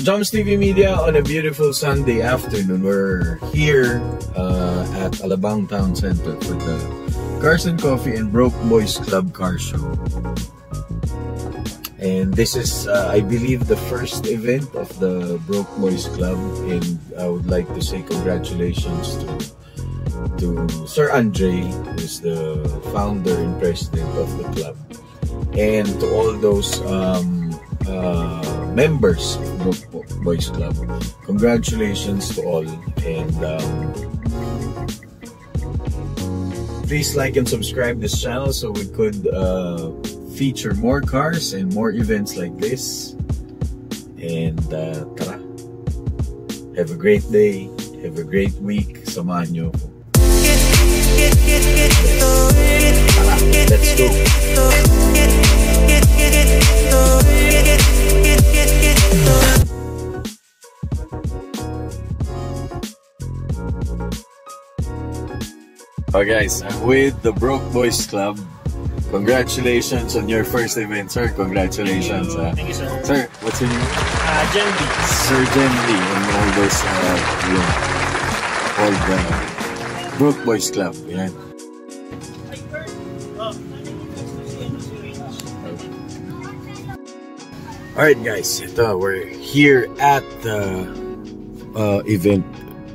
Joms TV Media on a beautiful Sunday afternoon. We're here at Alabang Town Center for the Cars and Coffee and Broke Boys Club Car Show. And this is, I believe, the first event of the Broke Boys Club. And I would like to say congratulations to Sir Andre, who's the founder and president of the club. And to all those members of Broke Boys Club, congratulations to all, and please like and subscribe this channel so we could feature more cars and more events like this. And tara, have a great day, have a great week, samahan nyo ako. Tara, let's go. Okay guys, I'm with the Broke Boys Club. Congratulations on your first event, sir. Congratulations. Thank you, sir. Sir, what's your name? Jen B. Sir Jen B. And all those, all the Broke Boys Club. Yan. Alright guys, ito, we're here at the event.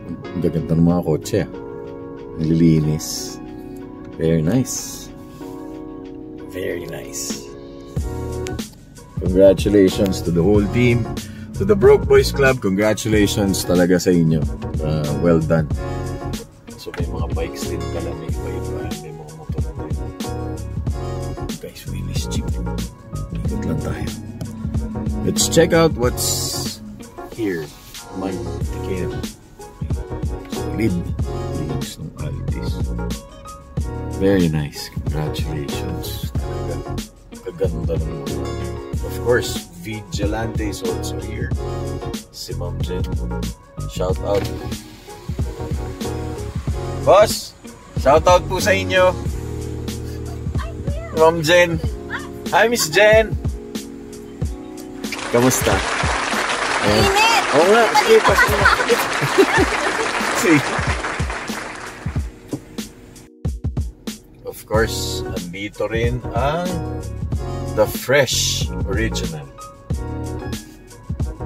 Ang gaganda ng mga kotse. Nililinis. Very nice. Very nice. Congratulations to the whole team. To the Broke Boys Club, congratulations talaga sa inyo. Well done. So may mga bikes din pala, may iba-iba, may mga motor din. Guys, really cheap. Ikot lang tayo. Let's check out what's here. Mantikin. Solid. Linis ng Altis. Very nice. Congratulations. Kaganda ng mga. Of course, Vigilante is also here. Si Ma'am Jen. Shout out. Boss, shout out po sa inyo. Ma'am Jen. Hi, Miss Jen. Kamusta? Init! Oo nga, sige, pasok na. Sige. Of course, andito rin ang The Fresh Original.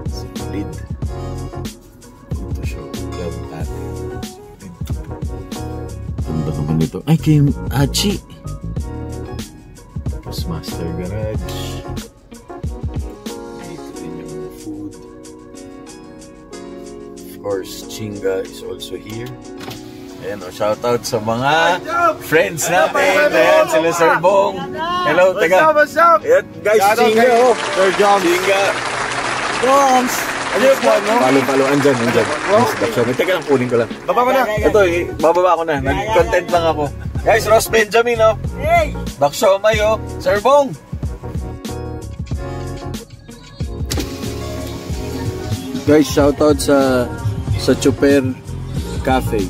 Solid. Ito show club natin. Ganda naman ito. Ay, kay Achi. Tapos Master Garage. Of course, Chinga is also here. Ayan, shout out sa mga friends natin. Ayan, sila Sir Bong. Hello, taga. Ayan, guys, Chinga, oh. Sir Joms. Chinga. Joms. Ano yung po, no? Palo, andyan. Teka lang, kunin ko lang. Baba ko na. Ito, bababa ko na. Nag-content lang ako. Guys, Ross Benjamin, oh. Hey! Baksomay, oh. Sir Bong. Guys, shout out sa Chuper Cafe.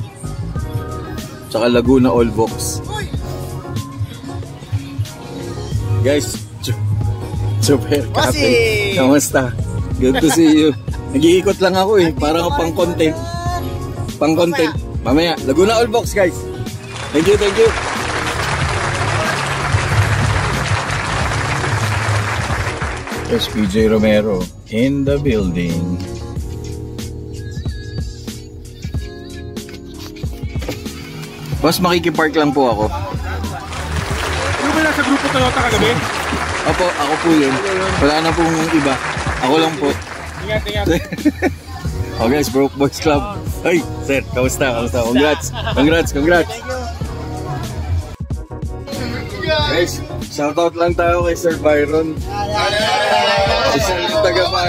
Tsaka Laguna Allbox. Guys, Chuper Cafe. Kamusta? Good to see you. Nag-iikot lang ako eh. Para pang content. Pang content. Mamaya, Laguna Allbox guys. Thank you. SPJ Romero in the building. Boss, makikipark lang po ako. Ano ba nasa grupo Toyota kagabi? Opo, ako po yun. Wala na pong iba. Ako lang po. Ingat. Oh guys, Broke Boys Club. Hey, sir, kamusta? Congrats. Guys, shoutout lang tayo kay Sir Byron. Isa yung taga pa.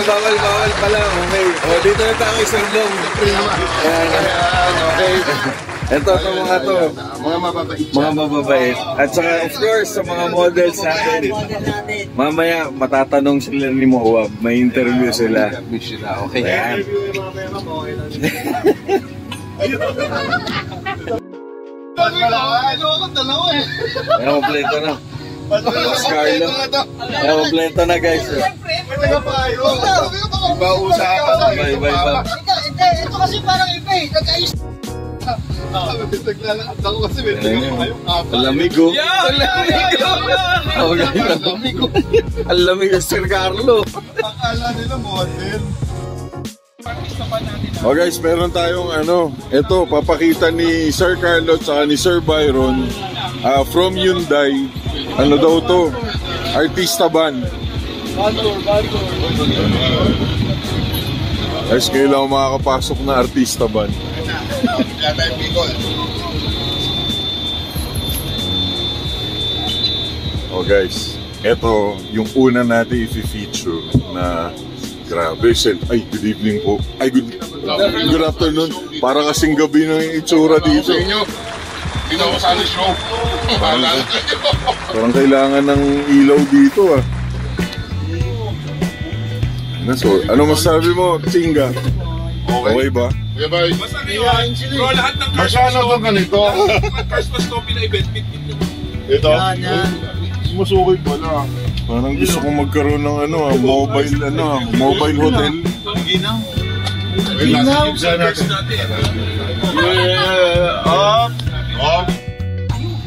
Bawal pala. Okay. O, dito na tayo kay Sir Long. Okay. Ito mga mababait. At saka of course sa mga models natin. Mamaya matatanong sila ni Moab. May interview sila. Okay. Ayan. Kompleto na. Carlo. Kaya kompleto na guys. Iba usapan. Iba. Hindi, ito kasi parang iba eh. Nag-ayos. Naglalakad ako kasi may Alamigo. Alamigo, Sir Carlo. akala nila model. Oh guys, meron tayong ito, papakita ni Sir Carlo at ni Sir Byron from Hyundai. Ano daw to? Artista van. Guys, kailangan makakapasok na artista van. Oh guys, ito yung una natin i-feature na grabe. Ay, good evening po. Ay, good afternoon. Para kasing gabi na yung itsura dito. Hindi na ako sa show. Parang kailangan ng ilaw dito ah. So, ano masabi mo, Chinga? Okay ba? Kaya ba? Bro, lahat ng cars Masyado to ganito. Cars plus coffee na event. Ito. Musukit wala. Parang gusto kong magkaroon ng mobile hotel.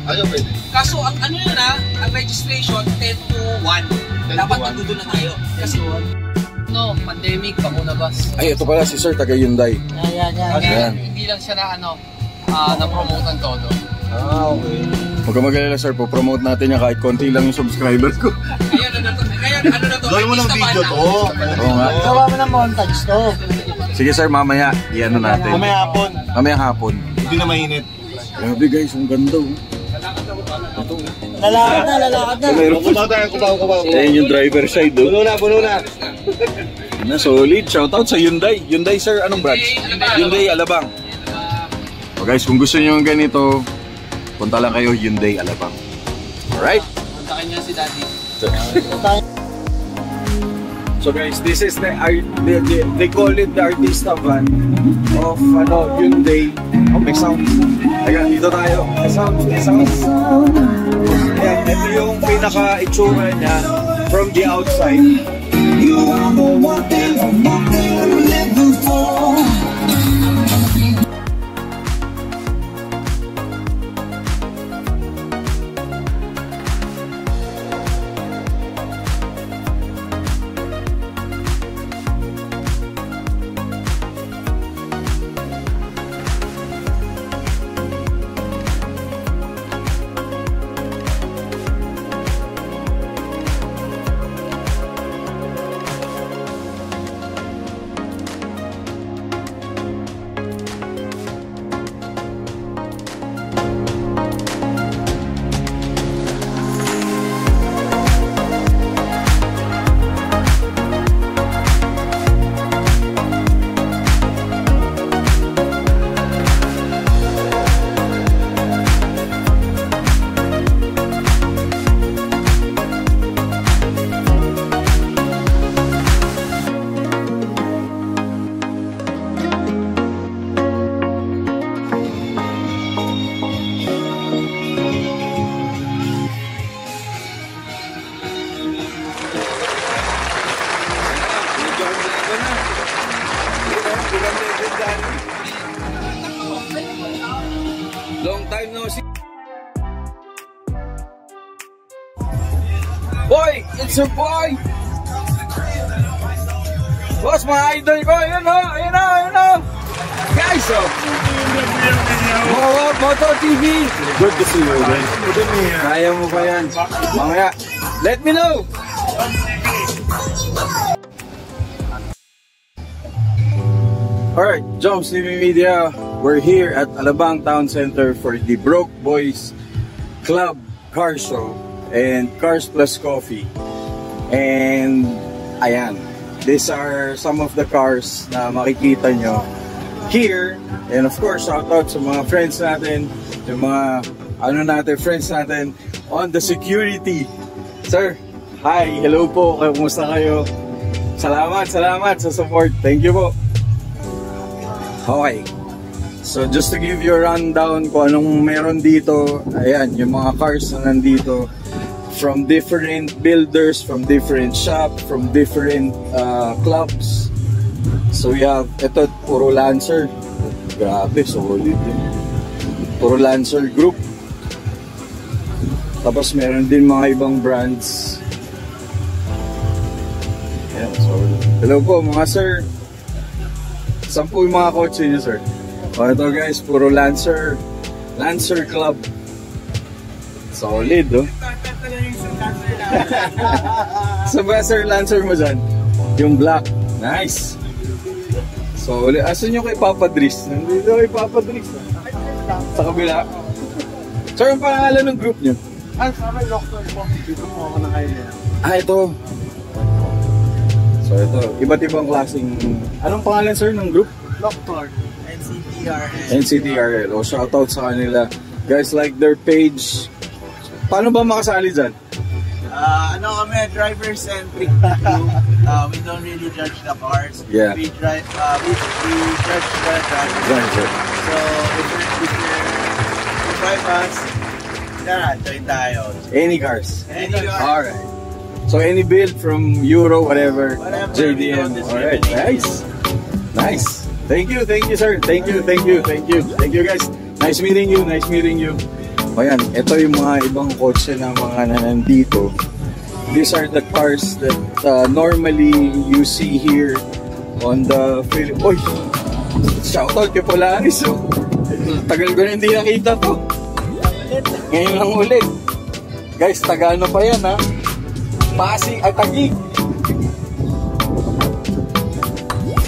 Ayaw pwede. Kaso ang ano yun ang registration 10 to 1. Dapat nandun na tayo. Kasi pandemic, pakunabas. Ay, ito pala si Sir, taga Hyundai. Kaya hindi lang siya na-promote ang todo. Okay. Huwag ka mag-alala sir, po-promote natin yan kahit konti lang yung subscriber ko. Ngayon, ano na to? Gawin mo ng video to. Oo nga. Gawa mo ng montage to. Sige sir, mamaya, i-ano natin. Mamayang hapon. Hindi na mainit. Grabe guys, ang ganda oh. Lalakad na. Mayroon po Kubaw. sa yung driver side oh. Puno na. Na solid, shoutout sa Hyundai. Hyundai sir, anong branch? Hyundai Alabang. So guys, kung gusto niyo ng ganito, punta lang kayo Hyundai Alabang. Alright? Puntakin niya si Daddy. So guys, this is they call it the artista van of Hyundai. Oh, may sound. Ayan, dito tayo. May sound. Ayan, ito yung pinaka-itsura niya from the outside. You are the one thing I'm living for. Long time no see. Boy, it's your boy. Boss, mga idol ko. Ayun o. Guys, Moto TV. Good to see you guys. Kaya mo pa yan. Mamaya, let me know. Alright, Jones TV Media. We're here at Alabang Town Center for the Broke Boys Club Car Show and Cars Plus Coffee. And ayan, these are some of the cars na makikita nyo here. And of course, shout out sa mga friends natin, yung mga friends natin on the security. Sir, hi, hello po, kumusta kayo? Salamat sa support. Thank you po. Okay. So just to give you a rundown kung anong meron dito, ayan, yung mga cars na nandito from different builders, from different shops, from different clubs. So we have, ito, puro Lancer. Grabe, solid yun. Puro Lancer group. Tapos meron din mga ibang brands. Ayan, so, hello po mga sir. Saan po yung mga kotse niyo, sir? O ito guys, puro Lancer. Lancer Club. Solid, oh. So ba sir, Lancer mo dyan? Yung black. Nice. So, asan yung kay Papa Dris? Nandito kay Papa Dris. Sa kabila. Sir, ang pangalan ng group niyo? Sa akin, doctor po. Dito po ako na kayo. Ito. So, ito. Iba't ibang klaseng... Anong pangalan, sir, ng group? Doctor. NCTRL. NCTRL. O, shoutout sa kanila. Guys, like their page. Paano ba makasali dyan? Ano kami, driver-centric. We don't really judge the cars. Yeah. We judge the drivers. So, if you drive us, tara, join tayo. Any cars? Any cars. Alright. So, any build from Euro, whatever, Whatever, JDM. Alright, nice. Nice. Thank you, sir. Thank you guys. Nice meeting you. O yan, ito yung mga ibang kotse na mga nandito. These are the cars that normally you see here on the Philippines. Oy! Shoutout kay Polaris. Oh. Tagal ko na hindi nakita to. Ngayon lang ulit. Guys, taga ano pa yan ha? Pasig at Taguig.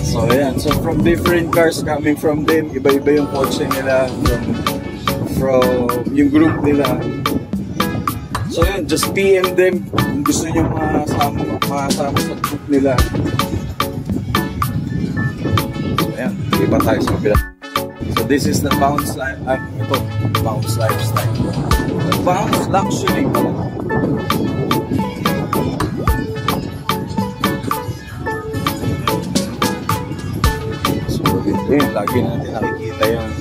So ayan, so from different cars coming from them, iba-iba yung kotse nila from yung group nila. So yun, just PM them kung gusto nyo makasama sa group nila. So ayan, iba tayo sa kabila. So this is the Bounce Life, ito, Bounce Lifestyle. Bounce Luxury pala. So yun, lagi natin nakikita yung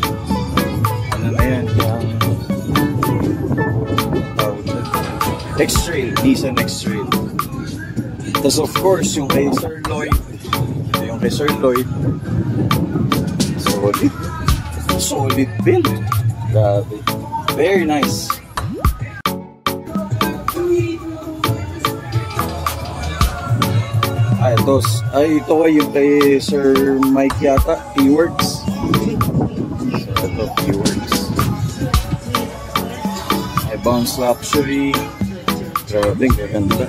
ano na yan, yung X-Trail, Nissan X-Trail. Tapos of course, yung kay Sir Lloyd. Solid build. Grabe. Very nice. Ito ay yung kay Sir Mike yata, P-Works. So ito, P-Works. Bounce Luxury. Grabe, gaganda.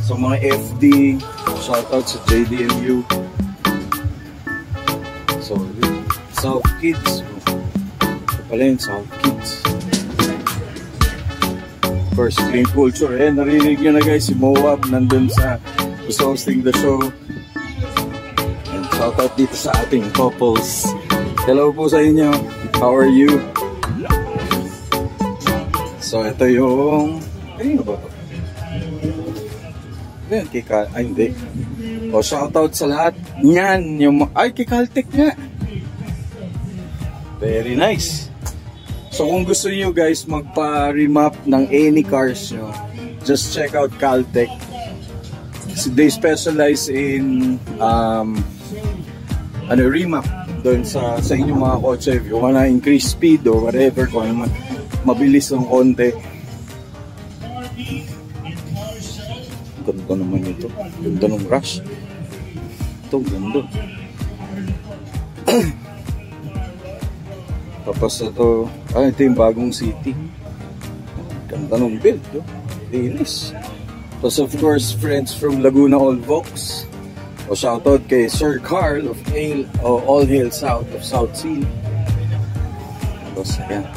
So mga FD, shoutout sa JDMU. So, South Kids. Ito pala yung South Kids. Of course, Clean Culture. Narinig nyo na guys, si Moab nandun sa hosting the show. And shoutout dito sa ating couples. Hello po sa inyo. How are you? So, ito yung... Ano ba ito? Ayan, ay, hindi. O, shoutout sa lahat. Yan, yung... Ay, kay Caltech nga. Very nice. So, kung gusto niyo guys magpa-remap ng any cars nyo, just check out Caltech. They specialize in remap doon sa inyong mga kotse. If you wanna increase speed or whatever, kung ano man, mabilis ng konti. Ganda naman ito. Ganda ng Rush. Ito, ganda. Tapos ito, ito yung bagong City. Ganda ng build. Linis. Tapos of course, friends from Laguna All Vox. O shoutout kay Sir Carl of All Hail South of South Sea. Tapos ayan.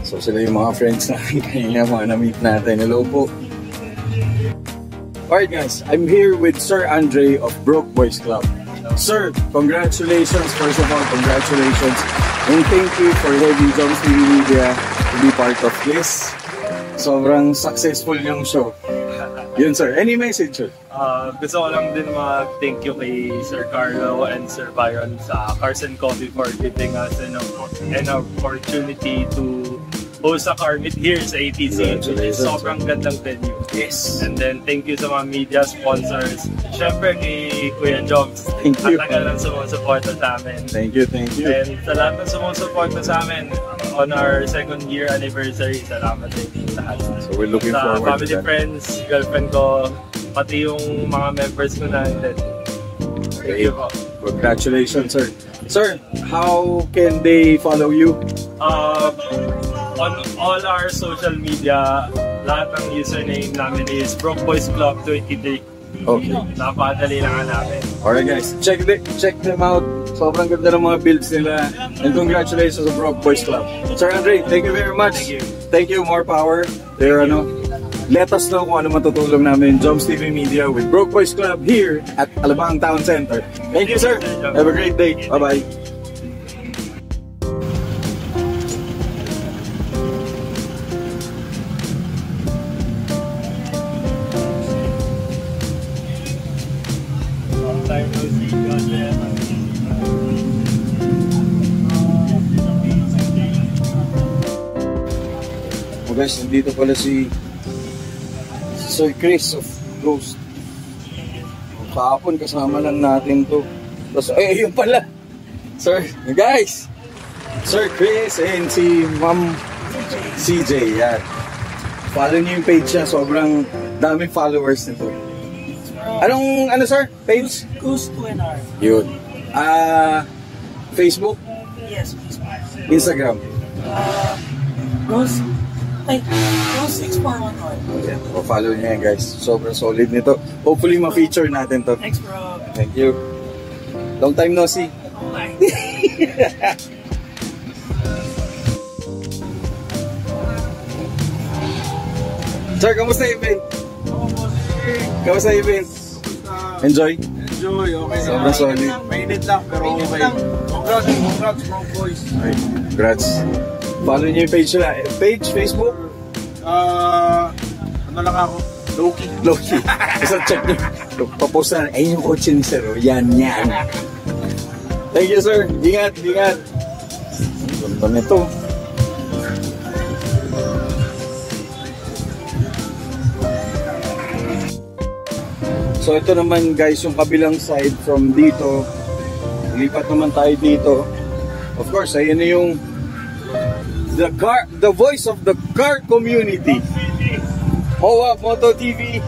So sila yung mga friends natin kanina, mga na-meet natin. Hello po. Alright guys, I'm here with Sir Andre of Broke Boys Club. Sir, congratulations. First of all, congratulations. And thank you for having Jones TV Media to be part of this. Sobrang successful yung show. Yun sir, any message sir? Gusto ko lang din mag-thank you kay Sir Carlo and Sir Byron sa Cars and Coffee for giving us an opportunity to host sa car meet here sa ATC. Congratulations. Sobrang gandang venue. Yes. And then, thank you sa mga media sponsors. Siyempre kay Kuya Jobs. Thank you. At tagal lang sumusuporta sa amin. Thank you, thank you. And sa lahat ng sumusuporta sa amin on our 2nd year anniversary, salamat din lahat. So we're looking Sa forward to family, that. friends, girlfriend ko, pati yung mga members ko na. And then, thank you po. Congratulations, sir. Sir, how can they follow you? On all our social media, lahat ng username namin is Broke Boys Club 23. Okay. Napadali lang namin. Alright guys, check them out. Sobrang ganda ng mga builds nila. And congratulations sa Broke Boys Club. Sir Andre, thank you very much. Thank you. Thank you, more power. There, let us know kung ano matutulong namin. Joms TV Media with Broke Boys Club here at Alabang Town Center. Thank you, sir. Have a great day. Bye-bye. Long time no see. God bless. Oh guys, nandito pala si Sir Chris of Ghost. Kahapon kasama lang natin to. Tapos, yun pala. Sir, guys! Sir Chris and si Ma'am CJ, yan. Follow niyo yung page niya, sobrang daming followers nito. Anong, sir? Page? Ghost 2NR. Yun. Facebook? Yes. Instagram? Ghost 6411. Yan. O, follow niya yan, guys. Sobrang solid nito. Hopefully, ma-feature natin to. Thanks, bro. Thank you. Long time no see. Bye. Sir, kamusta yung event? Kamusta yung event? Enjoy? Enjoy, okay. Sobrang solid. Mainit lang, pero okay. Congrats, Broke Boys. Ay, congrats. Follow niyo yung page nila. Page, Facebook? Ano lang ako? Low-key. Loki. Basta check niyo. Papost na. Ayun yung kotse ni Sir. Yan, yan. Thank you, sir. Ingat, ingat. Ang ganda nito. So ito naman guys yung kabilang side from dito. Lipat naman tayo dito. Of course, ayun na yung the voice of the car community. Moab Moto TV.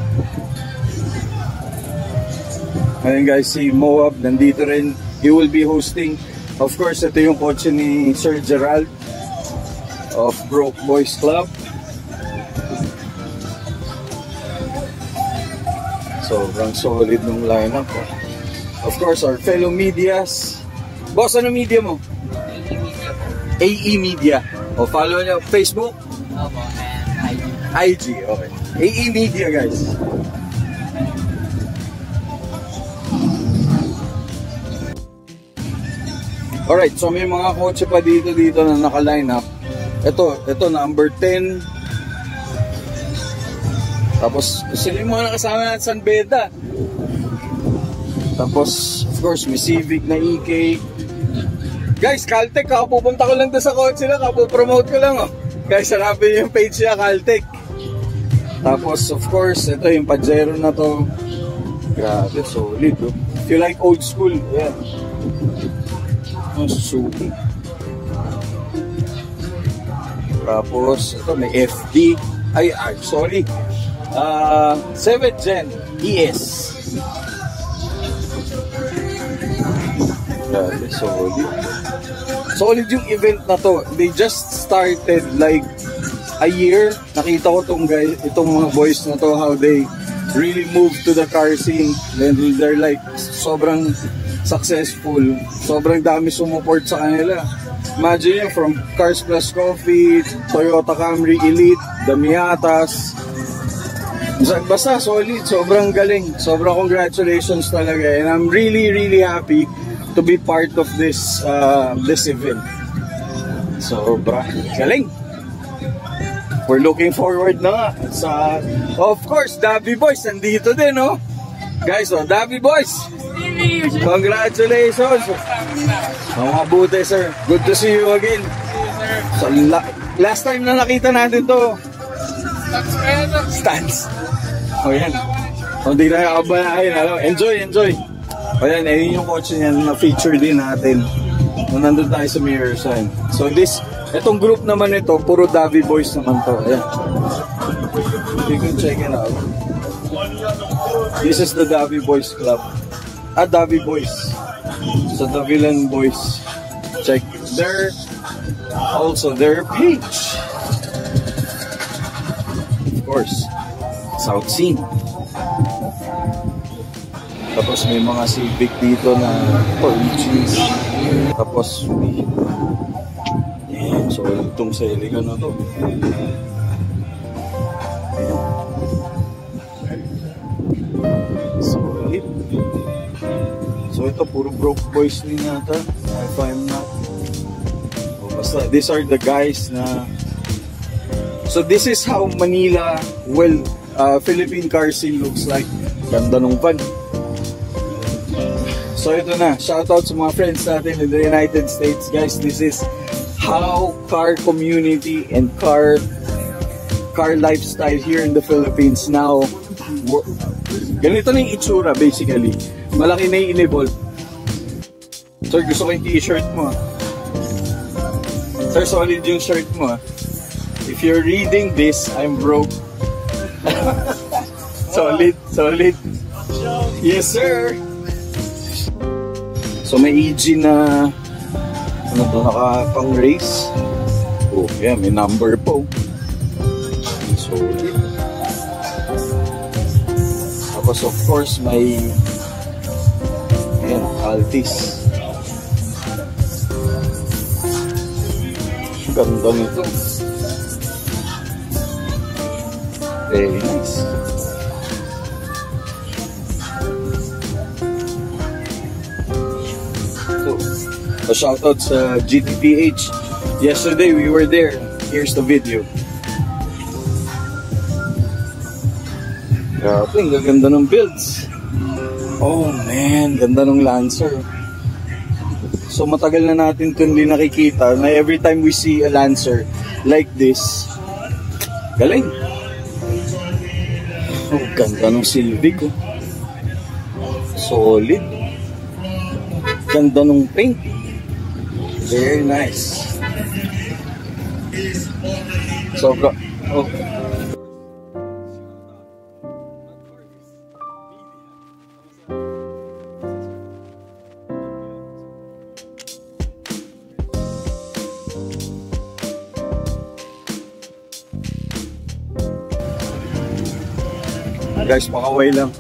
Ayun guys, si Moab nandito rin. He will be hosting. Of course, ito yung kotse ni Sir Gerald of Broke Boys Club. Sobrang solid ng lineup. Of course, our fellow medias. Boss, ano media mo? AE Media. O follow niyo Facebook? Opo, and IG, okay. AE Media, guys. Alright, so may mga kotse pa dito na naka-line up. Ito number 10. Tapos, sila yung mga nakasama natin San Beda. Tapos, of course, may Civic na EK. Guys, Caltech, pupunta ko lang doon sa kotse na, promote ko lang, oh. Guys, hanapin niyo yung page niya, Caltech. Tapos, of course, ito yung Pajero na to. Grabe, solid, oh. If you like old school, yeah. Oh, Suzuki. Tapos, ito may FD. Ay, sorry. 7th Gen ES. Grabe, solid. Solid yung event na to. They just started like a year. Nakita ko itong mga boys na to, how they really moved to the car scene. Then they're like sobrang successful. Sobrang dami sumuport sa kanila. Imagine nyo, from Cars Plus Coffee, Toyota Camry Elite, Damiatas. Basta solid, sobrang galing. Sobrang congratulations talaga. And I'm really, really happy to be part of this event. Sobrang galing. We're looking forward na nga sa, of course, Davy Boys nandito din, no? Guys, Davy Boys, congratulations. Mga buti, sir. Good to see you again. Last time na nakita natin to. Stance. O yan. O di na kakabalahin. Enjoy. O yan, ayun yung kotse niya na feature din natin. Nung nandun tayo sa Mirrorson. So itong group naman ito, puro Davi Boys naman to. Ayan. You can check it out. This is the Davi Boys Club. Davi Boys. So the Villain Boys. Check their page. Of course, South Scene. Tapos may mga Civic dito na Portuguese. Tapos yan, so itong sa Iligan na to. So ito puro broke boys din yata, if I'm not. Basta these are the guys na. So this is how Manila, Philippine car scene looks like. Ganda nung van. So ito na, shoutout sa mga friends natin in the United States, guys. This is how car community and car lifestyle here in the Philippines now. Ganito na yung itsura basically. Malaki na yung in-evolve. Sir, gusto ko yung t-shirt mo. Sir, solid yung shirt mo. If you're reading this, I'm broke. Solid. Yes, sir. So may EG na nakapang race. Oh, yeah, may number po. Solid. Tapos of course may Altis. Ganda nito. Very nice. So, a shoutout sa GTPH. Yesterday we were there. Here's the video. Grabe, ang gaganda ng builds. Oh man, ganda ng Lancer. So matagal na natin ito hindi nakikita na every time we see a Lancer like this, galing. Oh, ganda ng Civic. Oh. Solid. Ganda ng paint. Very nice. Sobra. Oh. Guys, pakaway lang.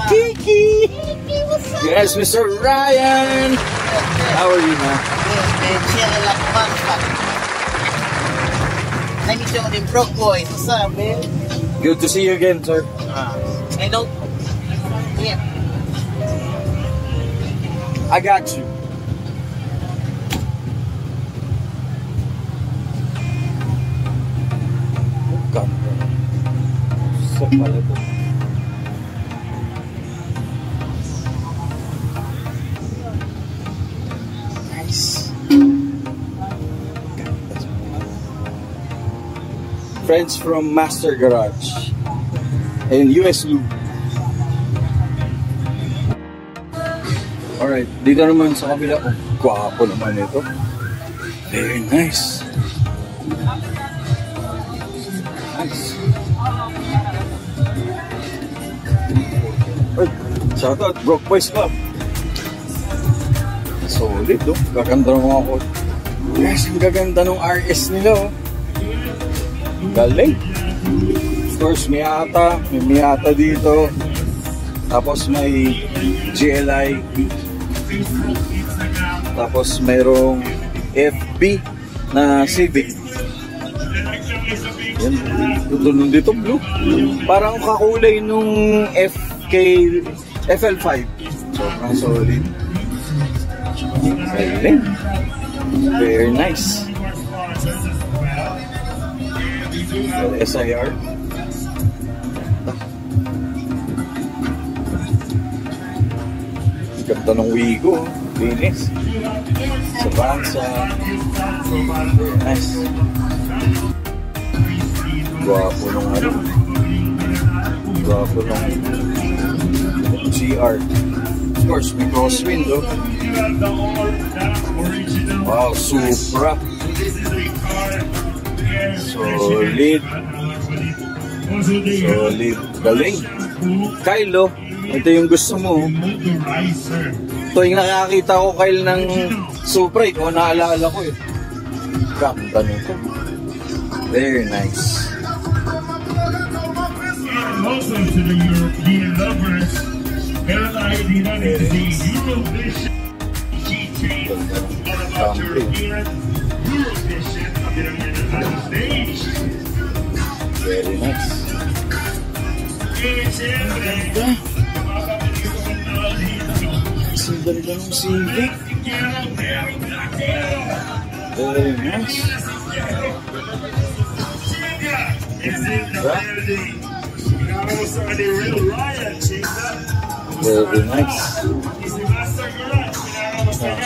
Kiki! Yes, Mr. Ryan! How are you, man? I need you on the Broke Boys. What's up, man? Good to see you again, sir. I don't... Yeah. I got you. Ganda. So pala ito. Friends from Master Garage and US Lube. Alright, dito naman sa kabila. Oh, gwapo naman ito. Very nice. Nice. Shoutout, Broke Boys Club. Solid, oh. Gaganda ng mga ko. Yes, ang gaganda ng RS nila, oh. Galing. Of course, may Miata dito. Tapos may GLI. Tapos mayroong FB na Civic. Yan. Doon dito blue. Parang kakulay nung kay FL5. Sobrang solid. Galing. Very nice. SIR. Ganda ng Wigo. Linis. Sa Bansa. Nice. Gwapo nung ano. Gwapo nung GR. Of course, may crosswind, oh. Wow, Supra. Solid. Solid. Galing. Kyle, oh. Ito yung gusto mo. Ito yung nakakita ko, Kyle, ng Supra. Ito naalala ko, eh. Ganda nito. Very nice. Welcome to the European lovers. Meron tayo dito sa Eurovision G-Train. All about European Eurovision of the United States. Very nice. Ang ganda ng Civic. Very nice. Very nice.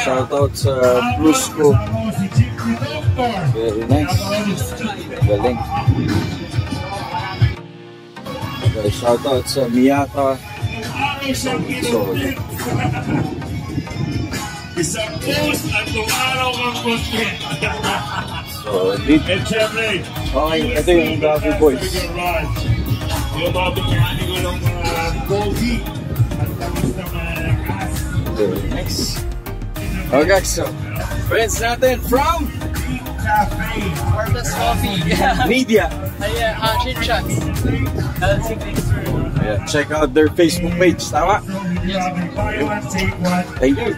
Shout out sa Brusco. Very nice. Galing. Okay, shout out sa Miyata. Solid. Isang post at kung araw kang content. Solid. And syempre, Okay, ito yung Gabi Boys. yung mga bigyan ko ng mga gogi at tapos na malakas. Very nice. Okay, so friends natin from Marvelous Coffee. Media. Chin Shots. Yeah, check out their Facebook page, tama? Thank you.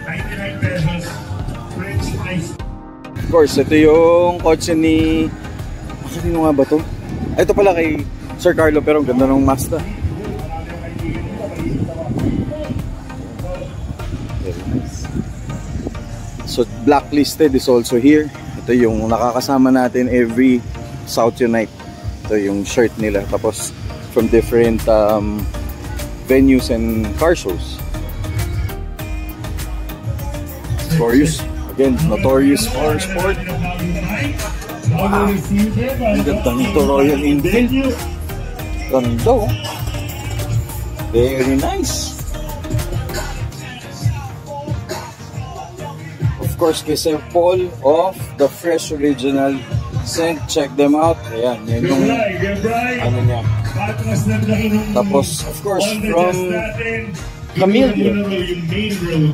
Of course, ito yung kotse ni... Sino nga ba to? Ito pala kay Sir Carlo, pero ang ganda ng Mazda. Very nice. So, Blacklisted is also here. Ito yung nakakasama natin every South Unite. Ito yung shirt nila. Tapos, from different venues and car shows. Notorious. Again, Notorious for Sport. Wow. Ang ganda nito, Royal Enfield. Ganda, oh. Very nice. Of course, kay Sir Paul of the Fresh Original Scent. Check them out. Ayan, yan yung ano niya. Tapos, of course, from Camille,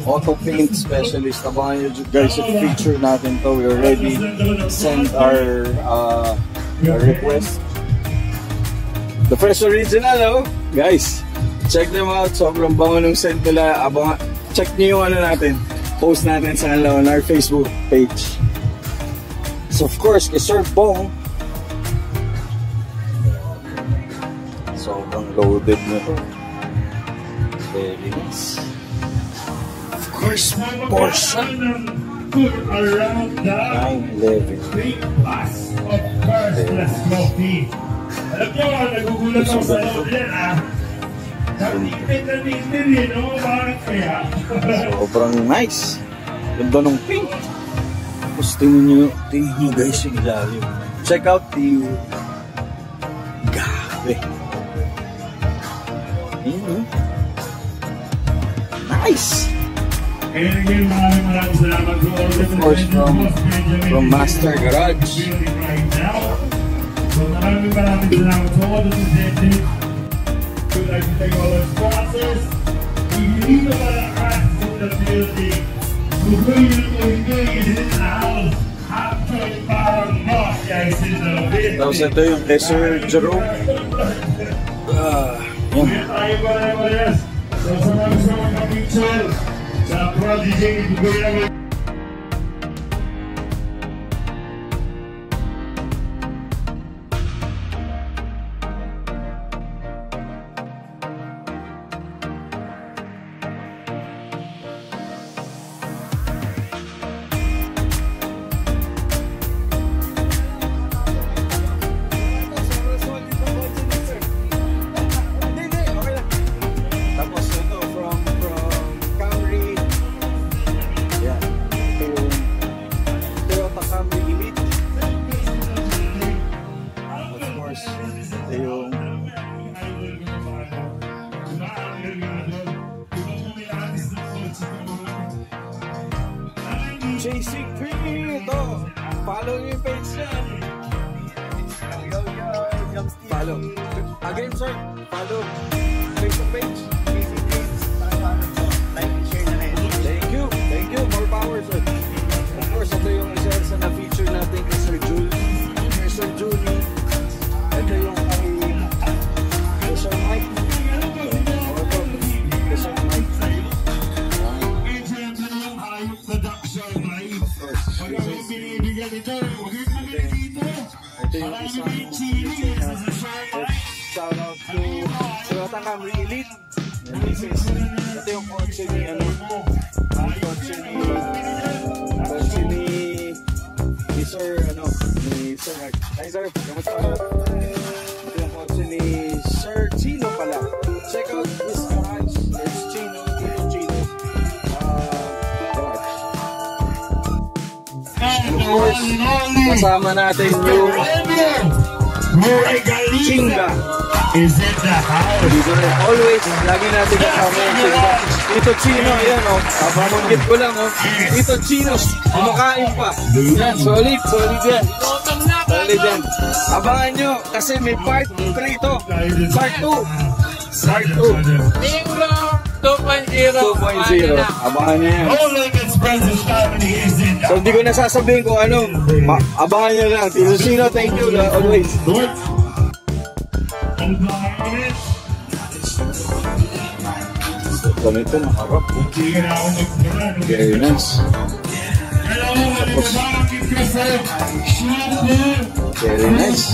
auto paint specialist. Abangan nyo guys yung feature natin to. We already sent our request. The Fresh Original, oh. Guys, check them out. Sobrang bango nung scent nila. Abangan, check nyo yung ano natin. Post natin sa on our Facebook page. So, of course, kay Sir Bong, sobrang loaded na to. Very nice. Of course, Porsche 911. Big bus of First Coffee. Alam nyo, nagugulat ako sa loob yan, ah. Napipit yun, no? Bakit kaya? Sobrang nice. Ganda ng pink. Tapos tingnan nyo guys yung ilalim. Check out the Gabi. Nice. And again, maraming salamat. Of course, from Master Garage. So maraming salamat sa all the presented. We'd like to thank all our sponsors. Hindi na malakas in the building. Kung hindi in the house, half-joy parang boss guys in the building. Tapos ito yung Sir Jerome. Yan. Tayo pare-pares. So sa mga gusto mag-picture, sa Prodigy, ibigay namin. course, ito yung Chasing 3. Ito, follow nyo yung page niya. Follow. Again, sir, follow Facebook page. Thank you. Thank you. More power, sir. Of course, ito yung isa sa na-feature natin kay Sir Julie. Kay Sir Julie. Ito yung kay Sir Mike. Kay Sir Mike. Ito yung isang shout out to Toyota Camry Elite. Ito yung kotse ni Sir hi sir, kamusta ka? Ito yung kotse ni Sir Chino pala. Check out this garage. It's Chino. Of course, kasama natin yung Chinga. Is it the house? Always, lagi natin kasama yung Chinga. Ito Chino, ayan o. Papamanggit ko lang o. Ito Chino, kumakain pa. Yan, solid yan. Solid yan. Abangan nyo, kasi may part 3 to. Part 2. Bingo 2.0. Abangan nyo yan. So hindi ko nasasabihin kung ano. Abangan nyo lang. Tito Chino, thank you always. Ganito, maharap. Very nice. Very nice.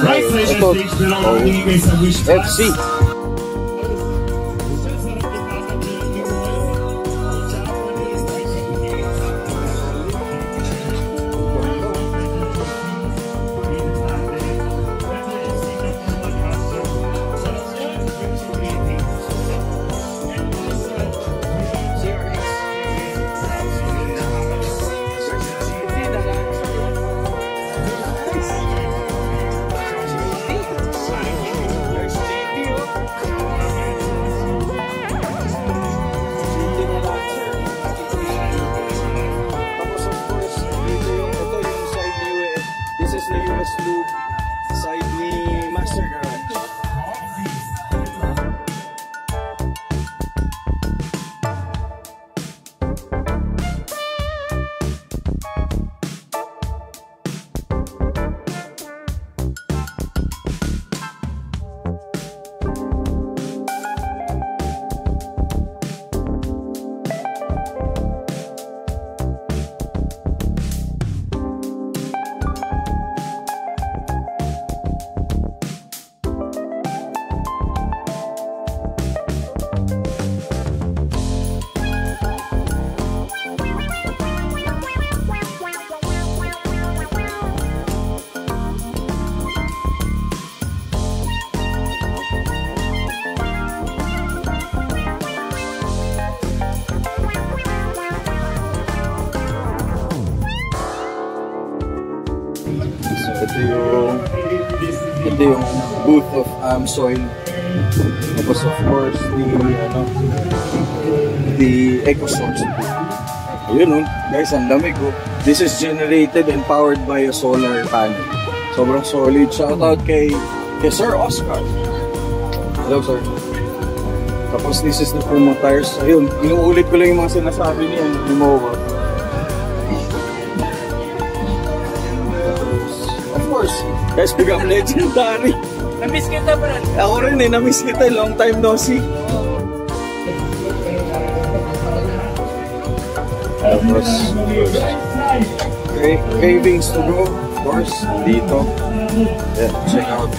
Ito, FC. Ito yung booth of Soil. Tapos of course the EcoSource. Ayun guys, ang lamig oh. This is generated and powered by a solar panel. Sobrang solid. Shout out kay Sir Oscar. Hello sir. Tapos this is the Puma tires. Ayun, inuulit ko lang yung mga sinasabi niya ni Mowa. Of course, guys, bigam legendary. Na-miss kita ba? Ako rin na-miss kita. Long time no see. Tapos, cravings to go, of course, dito. Yeah, check out.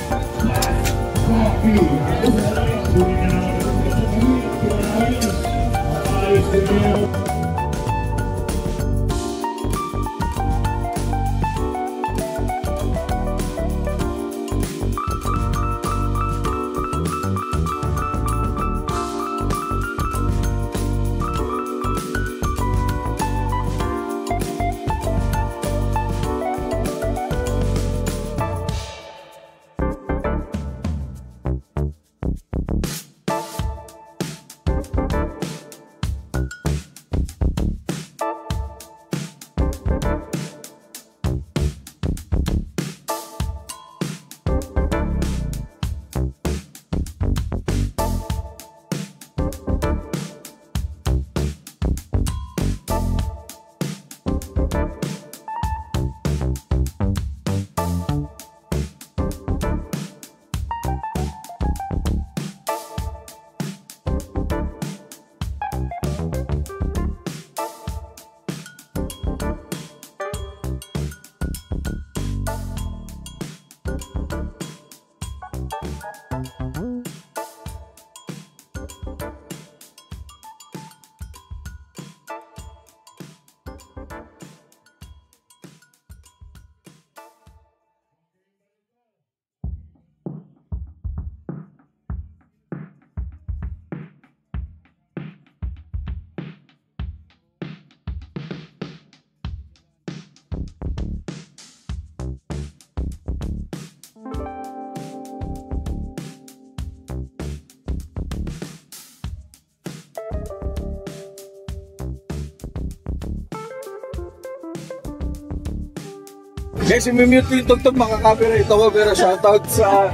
Guys, i-mute ko yung tugtog, makaka-copyright ako, pero shoutout sa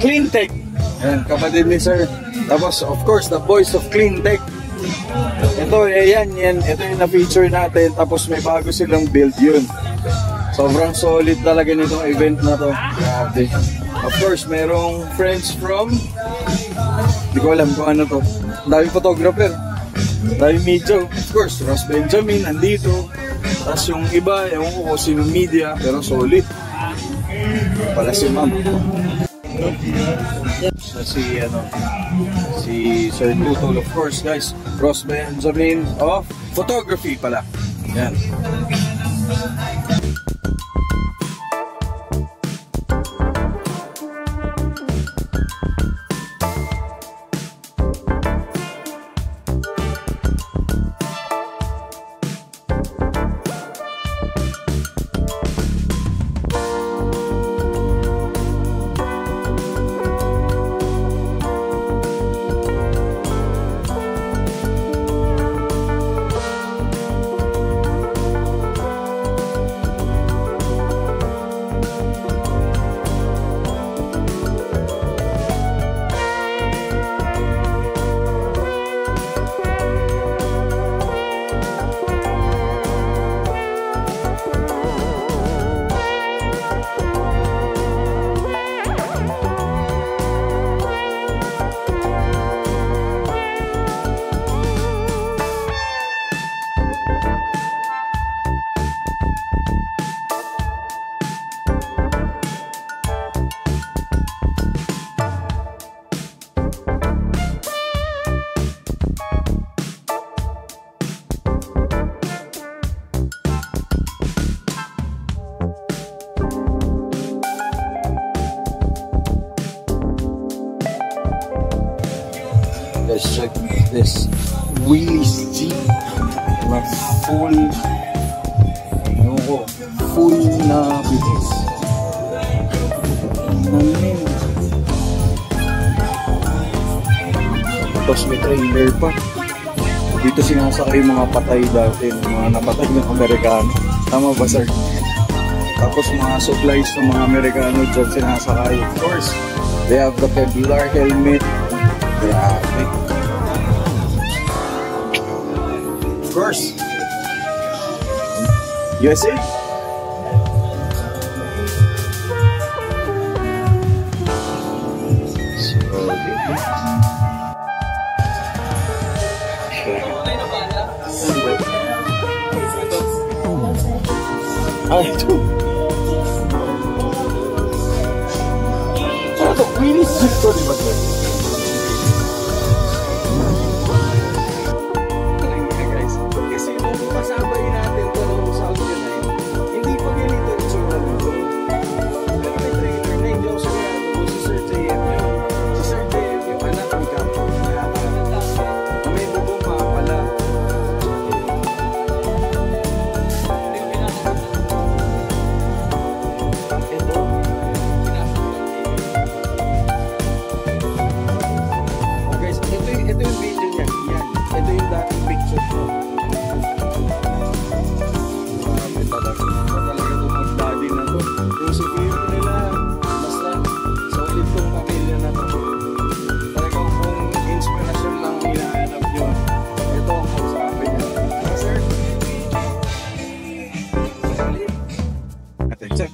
Cleantech. Ayan, kapatid ni Sir. Tapos, of course, the voice of Cleantech. Ito, yan. Ito yung na-feature natin. Tapos may bago silang build yun. Sobrang solid talaga nitong event na to. Grabe. Of course, merong friends from... Hindi ko alam kung ano to. Daming photographer. Daming media. Of course, Ross Benjamin, andito. Tapos yung iba, ewan ko kung sino media, pero solid. Pala si Ma'am. Si Sir Tutol, of course, guys. Ross Benjamin of photography pala. Yan. Guys, check this Willys Jeep na full na bilis. Tapos may trailer pa. Dito sinasakay yung mga patay dati, mga napatay ng Amerikano. Tama ba, sir? Tapos mga supplies ng mga Amerikano dyan sinasakay. Of course, they have the Kevlar helmet. Grabe. Of course. USA. Ay, ito. Ano ito? Willys Jeep to, di ba ito?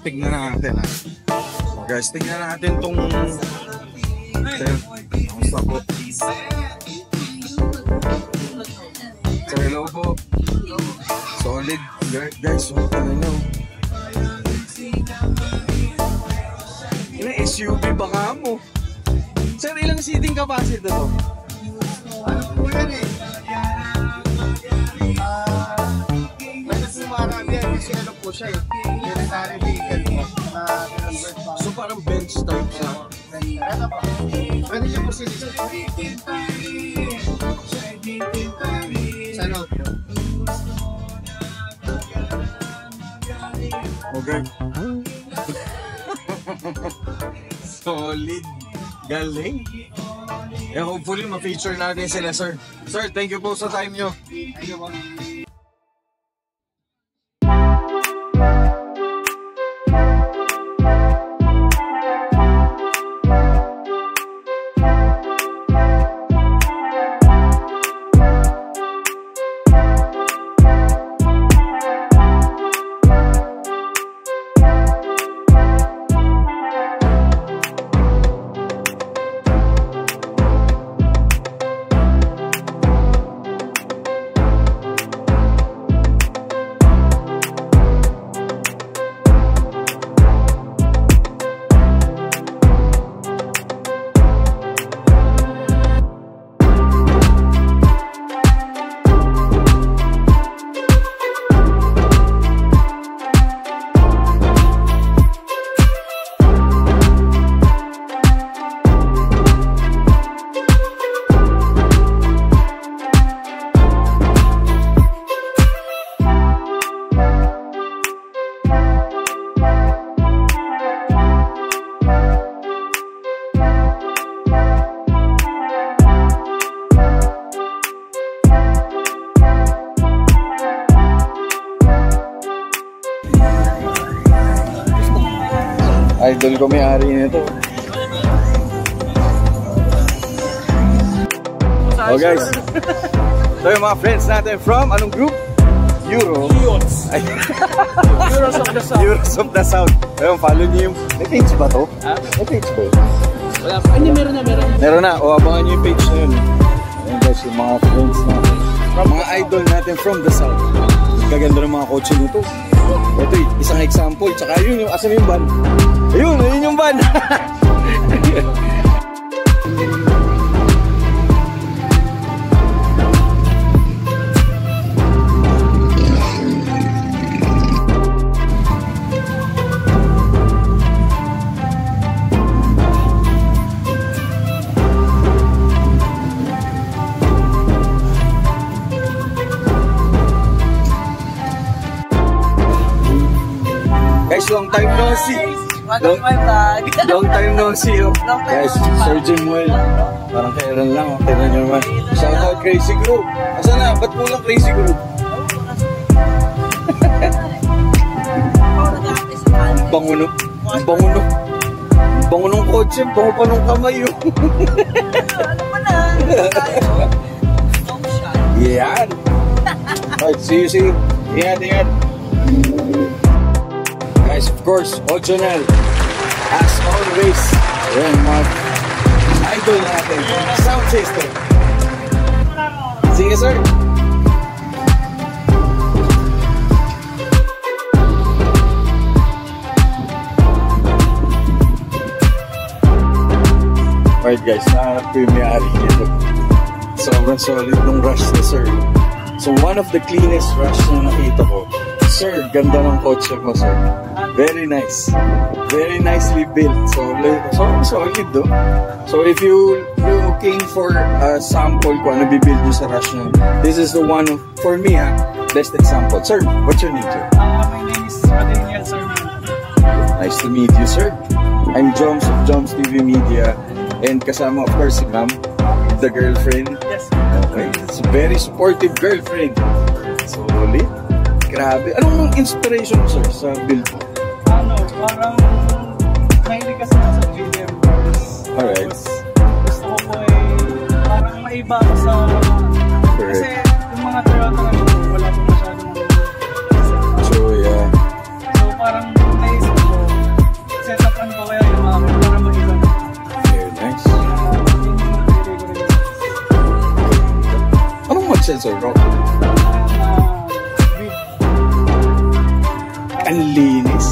Tignan natin ha. So guys, tignan natin tong kamusta po? So hello po. Solid guys, so ano nyo? Ilang SUV baka mo? Sir, ilang seating capacity to? Ano po yan eh? Marami yan kasi ano po siya eh. Military vehicle po. So parang bench type siya. Ano po? Pwede niyo po sila sa loob. Okay. Solid. Galing. Yeah, hopefully ma-feature natin sila, sir. Sir, thank you po sa time nyo. Thank you po. Idol ko may-ari nito. Oh guys, so yung mga friends natin from anong group? Euros. Euros of the South. Euros of the South. Ayun, follow niyo yung... May page ba to? May page ba yun? Wala pa. Hindi, meron na. Meron na. O, abangan niyo yung page na yun. Ayun guys, yung mga friends natin. Mga idol natin from the South. Gaganda ng mga kotse nito. Ito isang example. Tsaka yun yung... Asan yung van? Ayun yung van. Long time no see. Long time no see. Guys, Sir Jimuel. Parang kailan lang. Tignan nyo naman. Shout out Crazy Group. Asa na? Ba't mo lang Crazy Group? Banguno. Banguno. Bangunong kotse. Bango pa nung kamay. Ano pa na? Yan. Alright, see you. Ingat. Guys, of course, Ojonel, as always, ayan, mga idol natin, sound system. Sige, sir. Alright guys, nahanap ko yung may-ari nito. Sobrang solid nung rush na sir. So one of the cleanest rush na nakita ko. Sir, ganda ng kotse mo, sir. Very nice. Very nicely built. So solid, do. So if you looking for a sample kung ano bibuild nyo sa rush nyo, this is the one of, for me, best example. Sir, what's your name, sir? My name is Daniel, sir. Nice to meet you, sir. I'm Joms of Joms TV Media. And kasama, of course, si Ma'am, the girlfriend. Yes. Okay. It's a very supportive girlfriend. Solid. Grabe. Anong inspiration, sir, sa build mo? Parang mahilig kasi na sa GM. Alright. Gusto ko po parang maiba ako sa... Kasi yung mga Toyota na ito, wala po masyadong... So, yeah. So, parang naisip ko, set-upan ko kaya yung mga para mag-iba. Very nice. Anong mag-sensor, bro? Ang linis.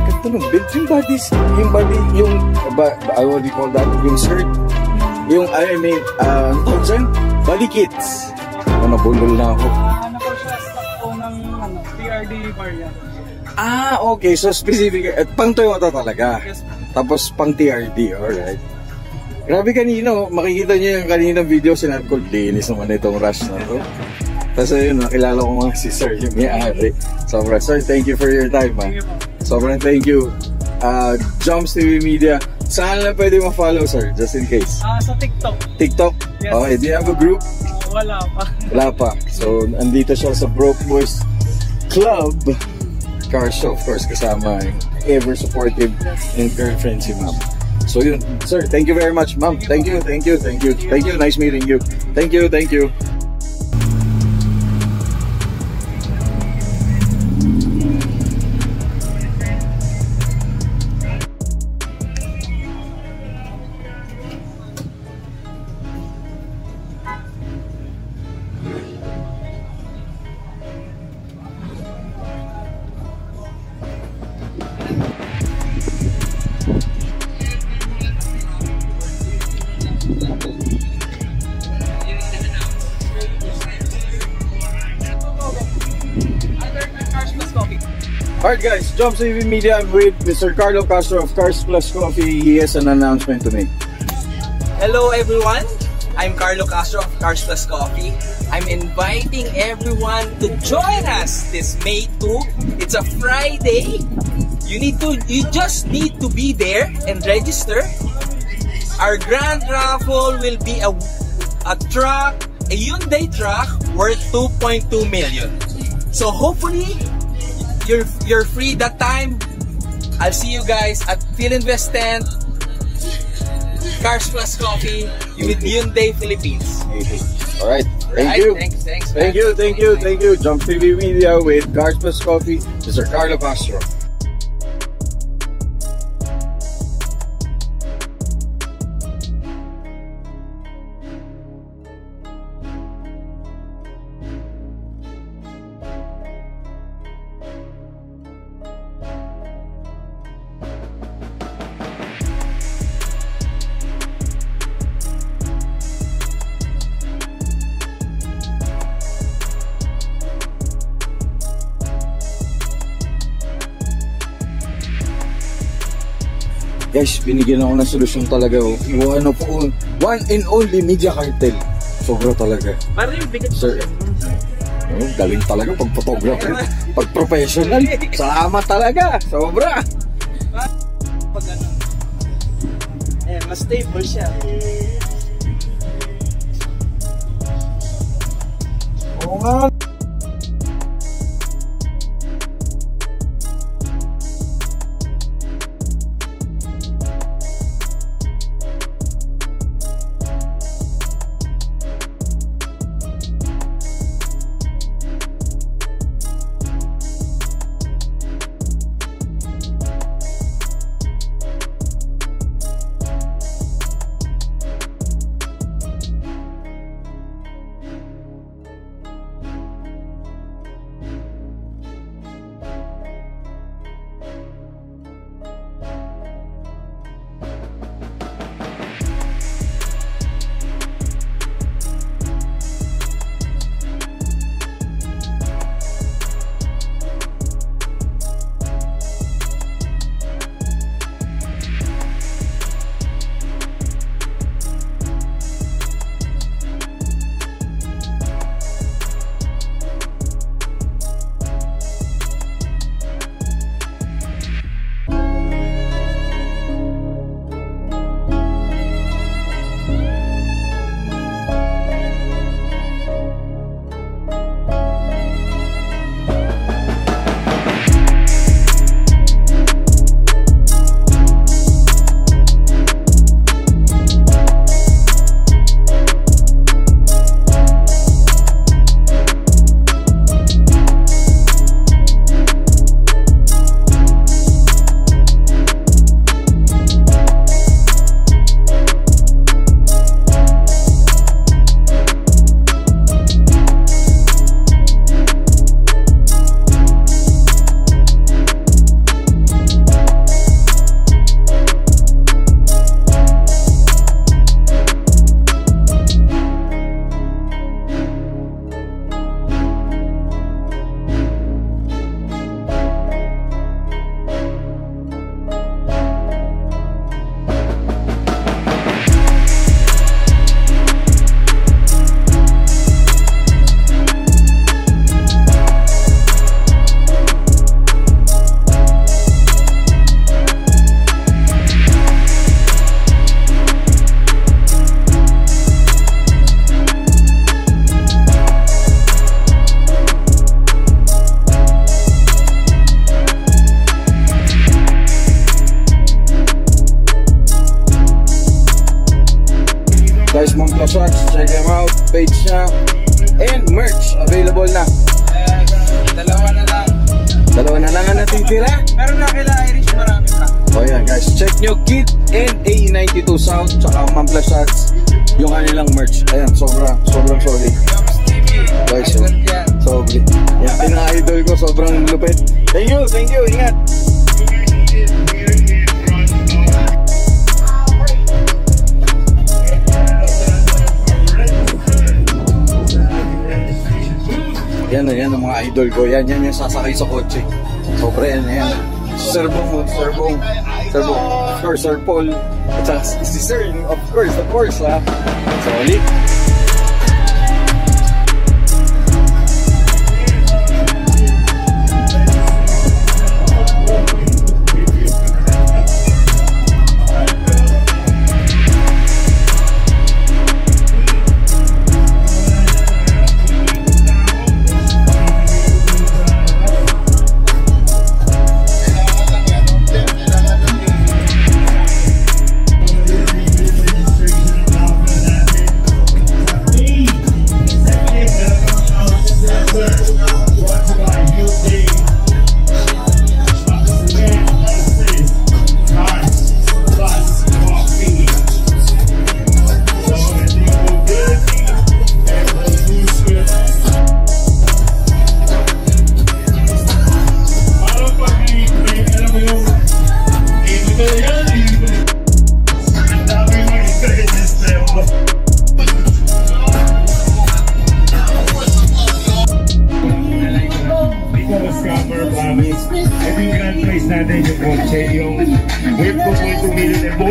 Ganda nung build. What do you call that? Yung shirt. Yung, I mean, body kits. Nabulol na ako. Ano po siya, stock po ng TRD variant. Okay. So, specific. Pang Toyota talaga. Yes. Tapos, pang TRD. Alright. Grabe kanino, makikita niyo yung kaninang video, sinabi ko, linis naman itong rush na to. Tapos ayun, nakilala ko mga si Sir, yung may-ari. Sobrang, Sir, thank you for your time, man. Sobrang thank you. Joms TV Media, saan lang pwede ma-follow, Sir, just in case? Sa TikTok. TikTok? Yes. Okay, do you have a group? Wala pa. Wala pa. So, andito siya sa Broke Boys Club Car Show, of course, kasama yung ever supportive and girlfriend si Ma'am. So yun, sir, thank you very much, ma'am. Thank you. Nice meeting you. Thank you. Alright guys, Joms TV Media, I'm with Mr. Carlo Castro of Cars Plus Coffee. He has an announcement to make. Hello everyone, I'm Carlo Castro of Cars Plus Coffee. I'm inviting everyone to join us this May 2. It's a Friday. You just need to be there and register. Our grand raffle will be a truck, a Hyundai truck worth 2.2 million. So hopefully, you're free that time. I'll see you guys at Philinvest tent, Cars Plus Coffee with Hyundai Philippines. Alright, thank you. Thank you. Jump TV Media with Cars Plus Coffee, Mr. Carlo Castro. Guys, binigyan ako ng solusyon talaga. One and only Media Cartel. Sobra talaga. Parang yung bigat. Sir, galing talaga pag photographer. Pag professional. Salamat talaga. Sobra. Pag ano. Mas stable siya. Oo nga. Guys, Moncla Shorts, check them out, page niya. And merch, available na. Dalawa na lang ang natitira. Meron na kila Irish, marami pa. O yan guys, check nyo Kit and A92 South, tsaka Moncla Shorts, yung kanilang merch. Ayan, sobrang solid. Guys, solid. Yan, pinaka-idol ko, sobrang lupit. Thank you, ingat. Yan ang mga idol ko. Yan yung sasakay sa kotse. Sobra yan. Sir Bong. Of course, Sir Paul. At saka si Sir, of course ha. Solid.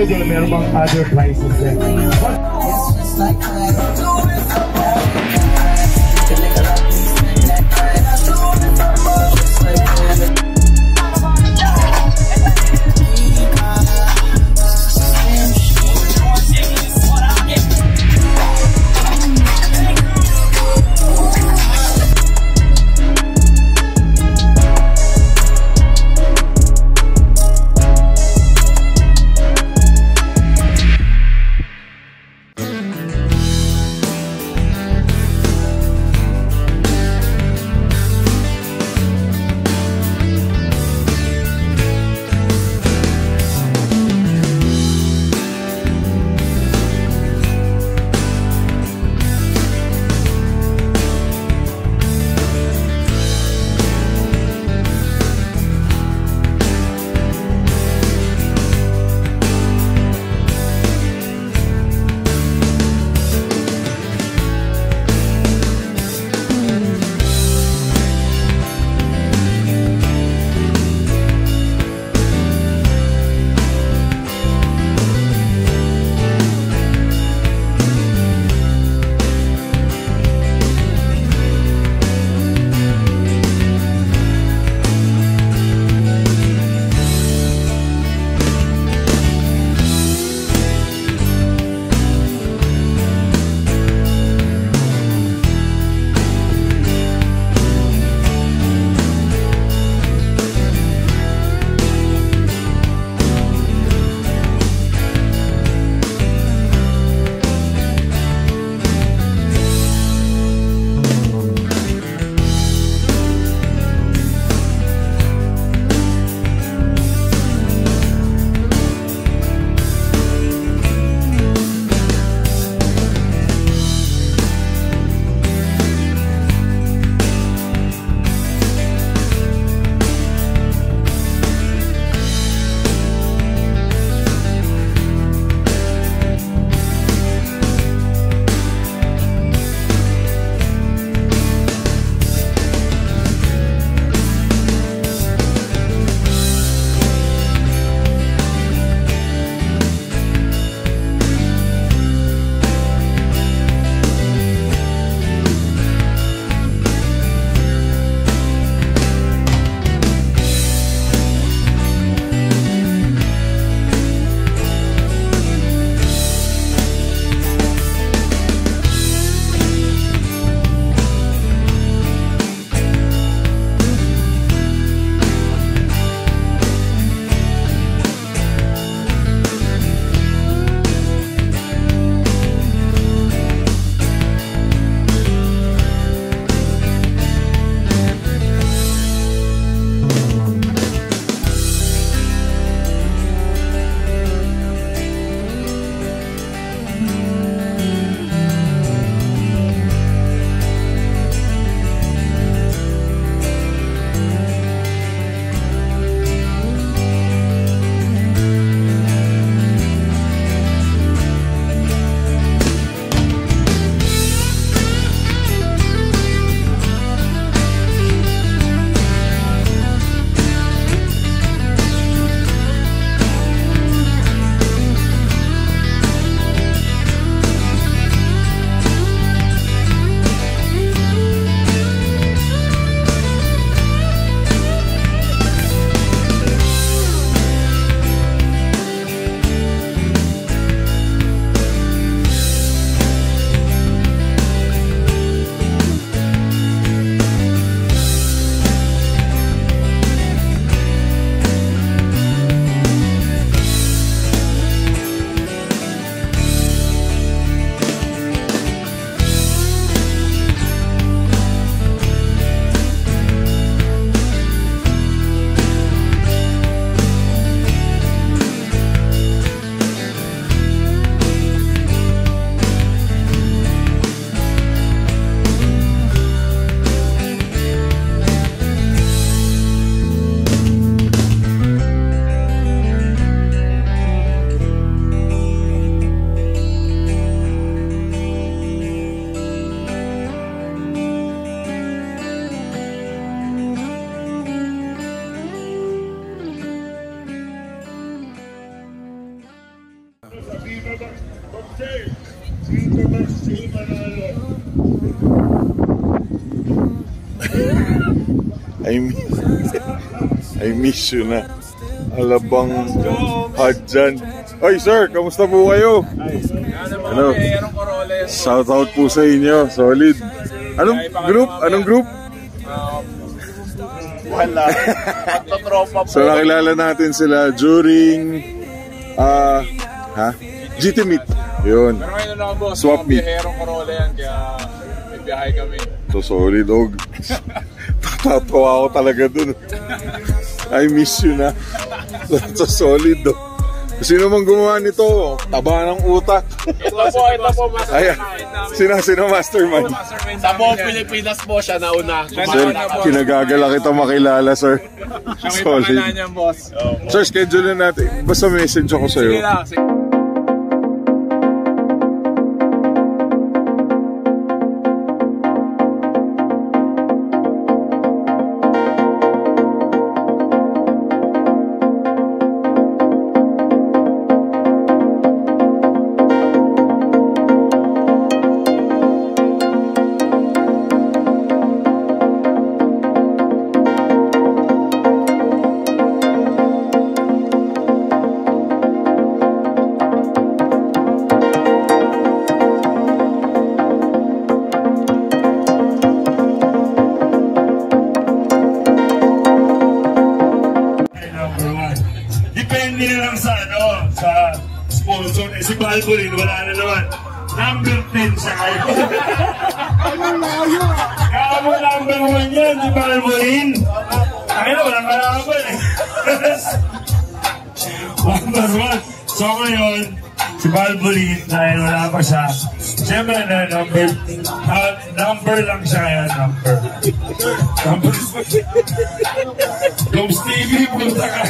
Idol, meron bang other prizes there? I miss you na. Alabang Hadjan. Ay sir, kamusta po kayo? Ano? Shout out po sa inyo. Solid. Anong group? Anong group? Wala. Magtotropa po. So nakilala natin sila during GT Meet. Yun. Pero ngayon na boss, Swap meet. Herong Corolla yan, kaya may biyahe kami. So solid, og. Tatawa ako talaga dun. I miss you na. So solid, do. Sino mang gumawa nito? Taba ng utak. Ito po, Ayan. Sino mastermind? Sa buong Pilipinas po siya nauna. Sir, kinagagala kita makilala, sir. Solid. Niyan, boss. Sir, schedule na natin. Basta message ako sa'yo. Sige lang. Depende na lang sa sa sponsor. Si Balborin, wala na naman. Number 10 siya kayo. Kaya mo number 1 yan, si Balborin. Ay na, walang kalaban eh. Number 1. So ngayon, si Balborin, dahil wala pa siya, siyempre na number lang siya kaya number. Dom Stevie, punta ka.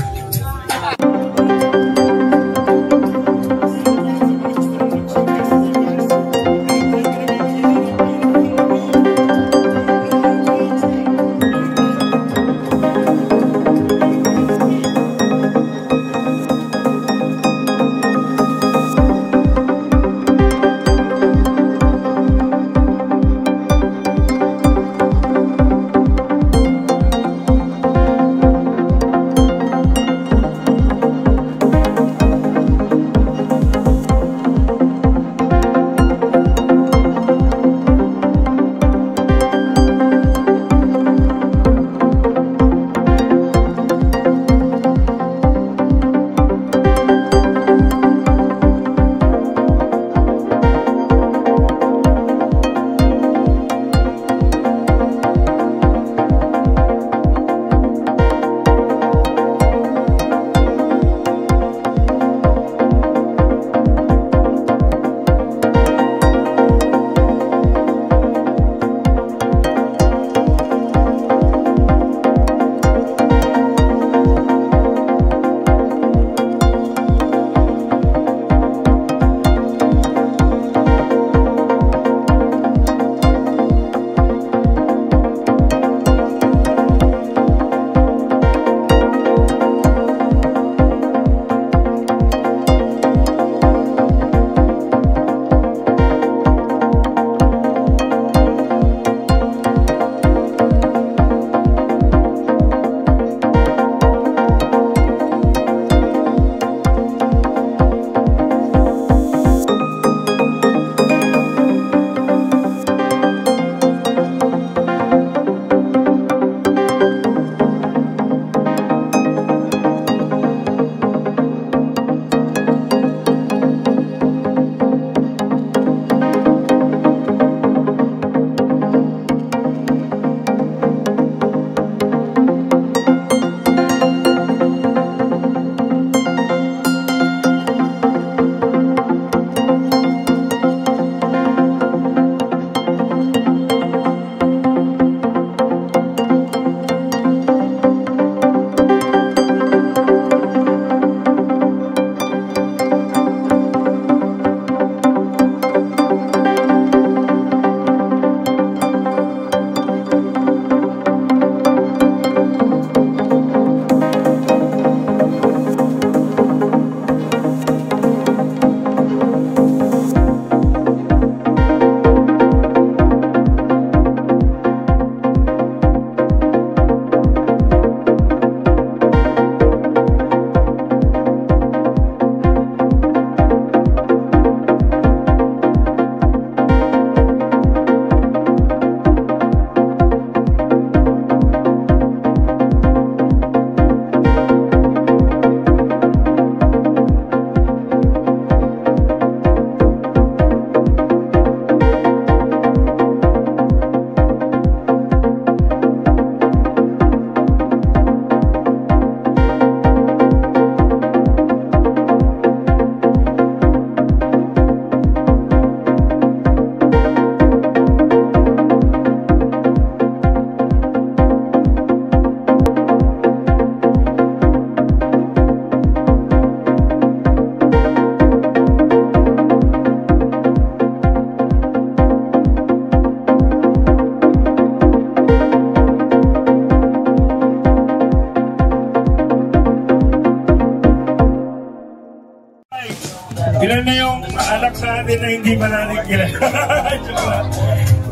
Ilan na yung anak natin na hindi pa natin kilala?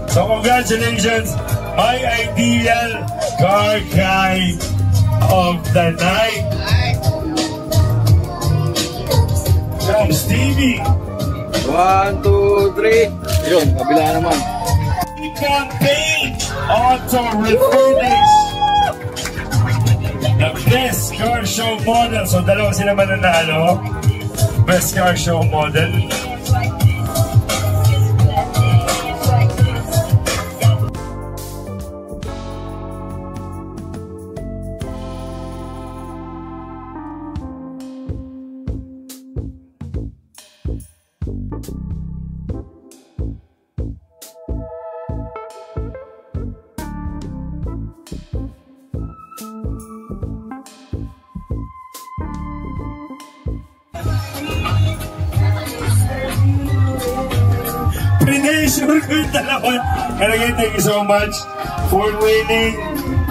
So congratulations, my ideal car guy of the night. From Stevie. 1, 2, 3. Yun, kabila naman. Campaign Auto Refinish. The best car show model. So dalawa sila mananalo. Best car show model. Sure ko yung dalawa. And again, thank you so much for winning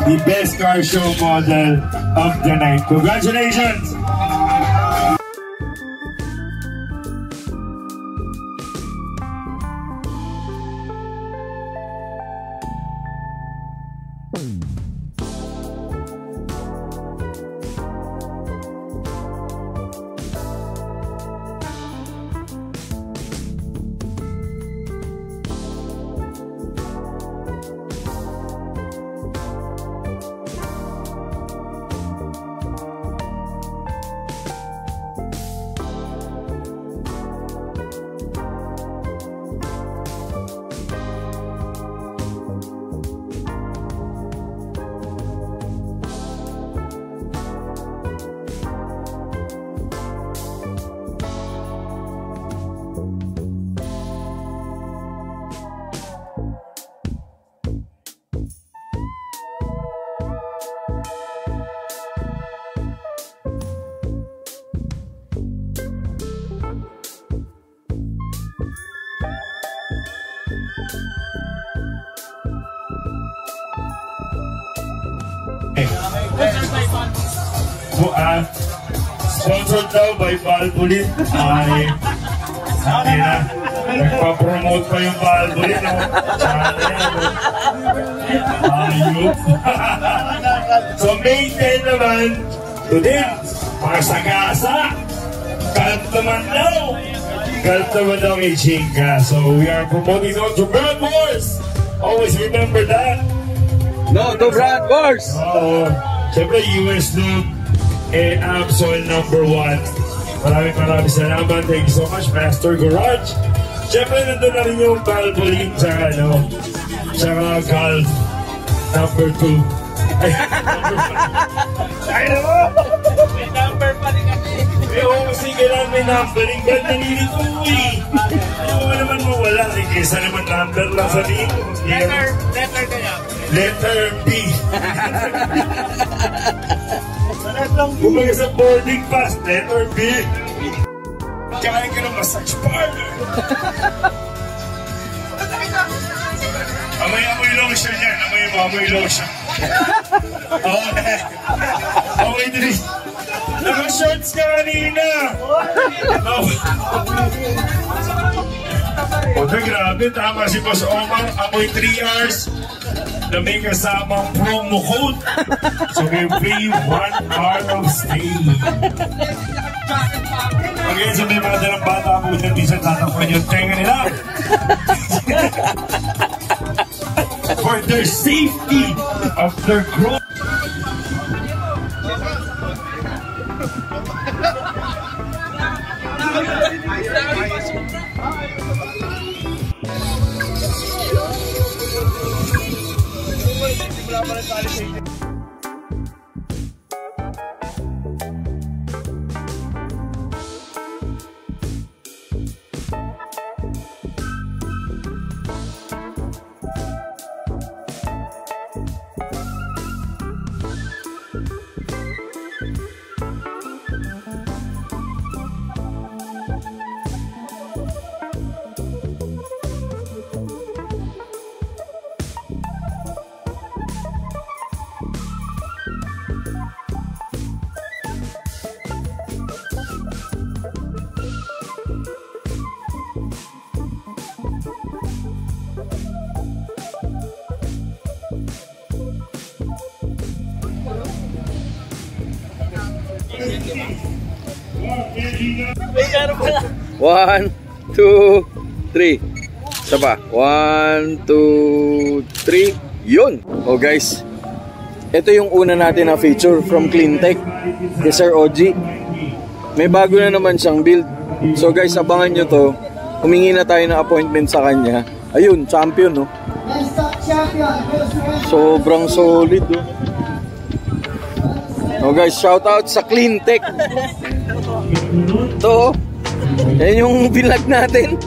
the best car show model of the night. Congratulations! Sponsored daw by Valvoline. Ay, hindi na. Nagpa-promote pa yung Valvoline. No? Ayup. So May 10 naman, today, mga sagasa. Kalat naman daw. Kalat naman daw kay Chinka. So we are promoting those to Brad Wars. Always remember that. No, to Brad Wars. Oo. Siyempre, US Lube. Absol number 1. Maraming salamat. Thank you so much, Master Garage. Siyempre, nandun na rin yung Valvoline sa Golf number 2. Ay, naman! May number pa rin kasi. Kasi kailangan may numbering. Ba't nalilito mo eh? Ayaw mo naman mawala. Kesa naman number lang sa dito. Letter kaya? Letter B. Kumbaga sa boarding pass, letter B. Kaya ka ng massage parlor. Amoy lotion yan. Amoy lotion. Okay. Okay, Dri. Naka-shorts ka kanina. Okay, grabe. Tama si Boss Omar. Amoy 3 hours. Na may kasamang promo code. So may free 1 hour of stay. Okay, so may mga dalang bata po dyan, minsan tatakpan yung tenga nila. For their safety of their growth. One, two, three. Isa pa. 1, 2, 3. Yun. Oh guys, ito yung una natin na feature from Cleantech kay Sir OG. May bago na naman siyang build. So guys, abangan nyo to. Humingi na tayo ng appointment sa kanya. Ayun, champion, no? Sobrang solid, no? Oh guys, shout out sa Cleantech. Ito, yan yung vlog natin.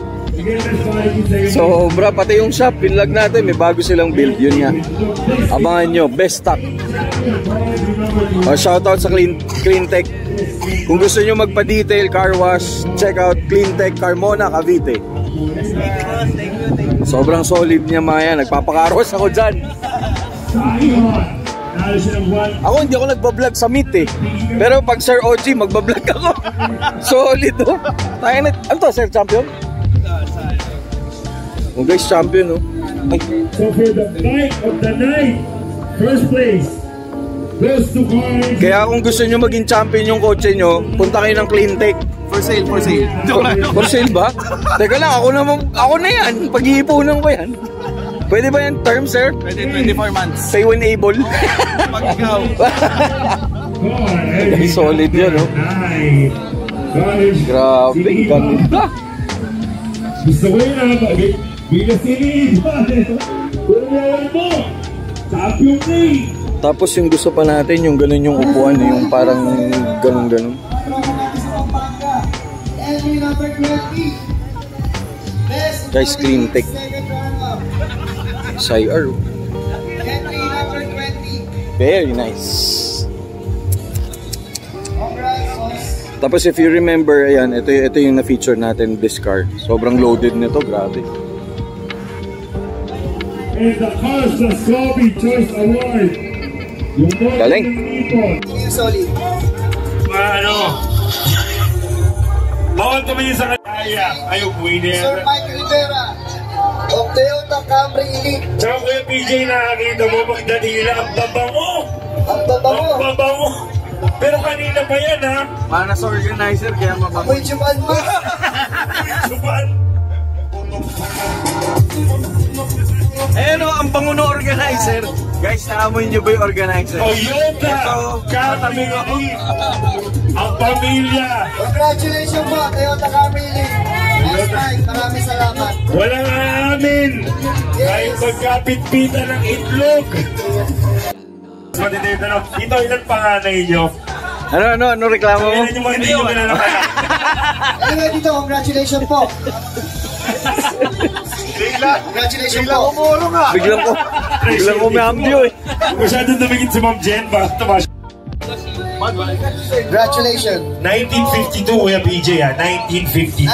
Sobra, pati yung shop, vlog natin. May bago silang build, yun nga. Abangan nyo, best stock. Oh, shout out sa Cleantech. Kung gusto nyo magpa-detail, car wash, check out Cleantech, Carmona, Cavite. Sobrang solid niya mga yan. Nagpapakaros ako dyan. Ako hindi ako nagbablog sa Meet eh. Pero pag Sir OG, magbablog ako. Solid oh. Tayo na. Ano to, Sir Champion? Oh guys, champion oh. Ay. So for the bike of the night, first place goes to Cars. Kaya kung gusto nyo maging champion yung kotse nyo, punta kayo ng Cleantech. For sale, for sale. For sale ba? Teka lang, ako na yan. Pag-iipunan ko yan. Pwede ba yan term, sir? Pwede 24 months. Pay when able. Pag ikaw. Solid yan, no? Grabe, ganda. Gusto ko yun na, binasilid. Kulang mo. Champion day. Tapos yung gusto pa natin, yung ganun yung upuan, yung parang ganun-ganun. Guys, Cleantech. SIR. Very nice. Tapos if you remember, ayan, ito yung na-feature natin, this car. Sobrang loaded nito, grabe. And the Cars Coffee Choice Award. Galing. Solid. Ano? Bawal tumingin sa kanya. Ayaw buhay na yan. Sir Mike Rivera of Toyota Camry Elite. Tsaka Kuya PJ, nakakita mo pagdadila. Ang babango! Ang babango. Ang babango! Pero kanina pa yan ha. Mana sa organizer, kaya mabango. Amoy Juman mo. Juman! Ayun o, ang bango na organizer. Guys, naamoy nyo ba yung organizer? Toyota! Camry! Ang pamilya! Congratulations po, Toyota Camry Elite. Yes, Mike, maraming salamat. Walang amin! Kahit magkapit-pitan ng itlog! Matitita na, ito ilang panganay nyo? Ano reklamo mo? Kailan nyo mga hindi nyo pinanapan? Anyway, dito, congratulations po. Congratulations po. Biglang umambyo eh. Masyadong dumigit si Ma'am Jen, bakit tumas? Congratulations. 1952, Kuya PJ ha, 1952.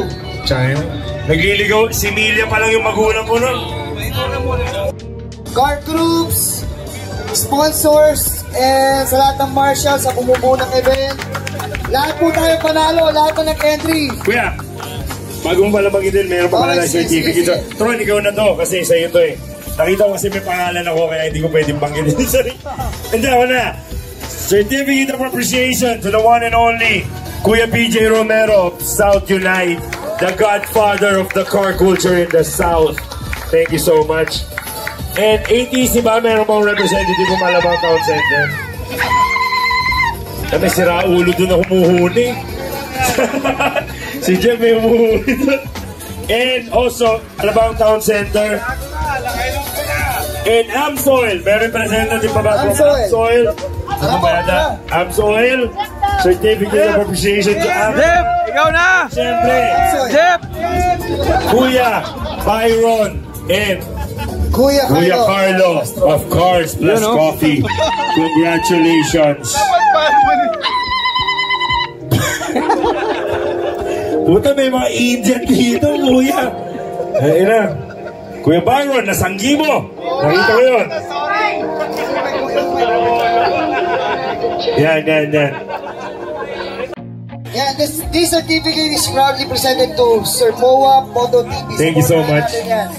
1952. China. Nagliligaw, si Milia pa lang yung magulang ko nun. Car groups, sponsors, and sa lahat ng marshals sa bumubuo ng event. Lahat po tayo panalo, lahat na nag-entry. Kuya, bago mo pala mag-idil, meron pa pala certificate. Sige. Tron, ikaw na to, kasi sa'yo to eh. Nakita ko kasi may pangalan ako, kaya hindi ko pwedeng banggitin. Sorry. Hindi ako na. Certificate of Appreciation to the one and only Kuya PJ Romero of South Unite, the godfather of the car culture in the South. Thank you so much. And ATC ba, meron pang representative ng Malabang Town Center? May sira ulo doon na humuhuni. Si Jeff may humuhuni doon. And also, Malabang Town Center. And AMSOIL, may representative pa ba from AMSOIL? Ano ba yata? AMSOIL, Certificate of Appreciation to AMSOIL. Jeff, ikaw na! Siyempre, Jeff! Kuya Byron and Kuya Carlo of Cars Plus Coffee. Congratulations. Puta, may mga Indian dito, Kuya. Ayun na. Kuya Byron, nasanggi mo. Nakita ko yun. Yan. Yeah, this certificate is proudly presented to Sir Moa Moto TV. Thank you so much.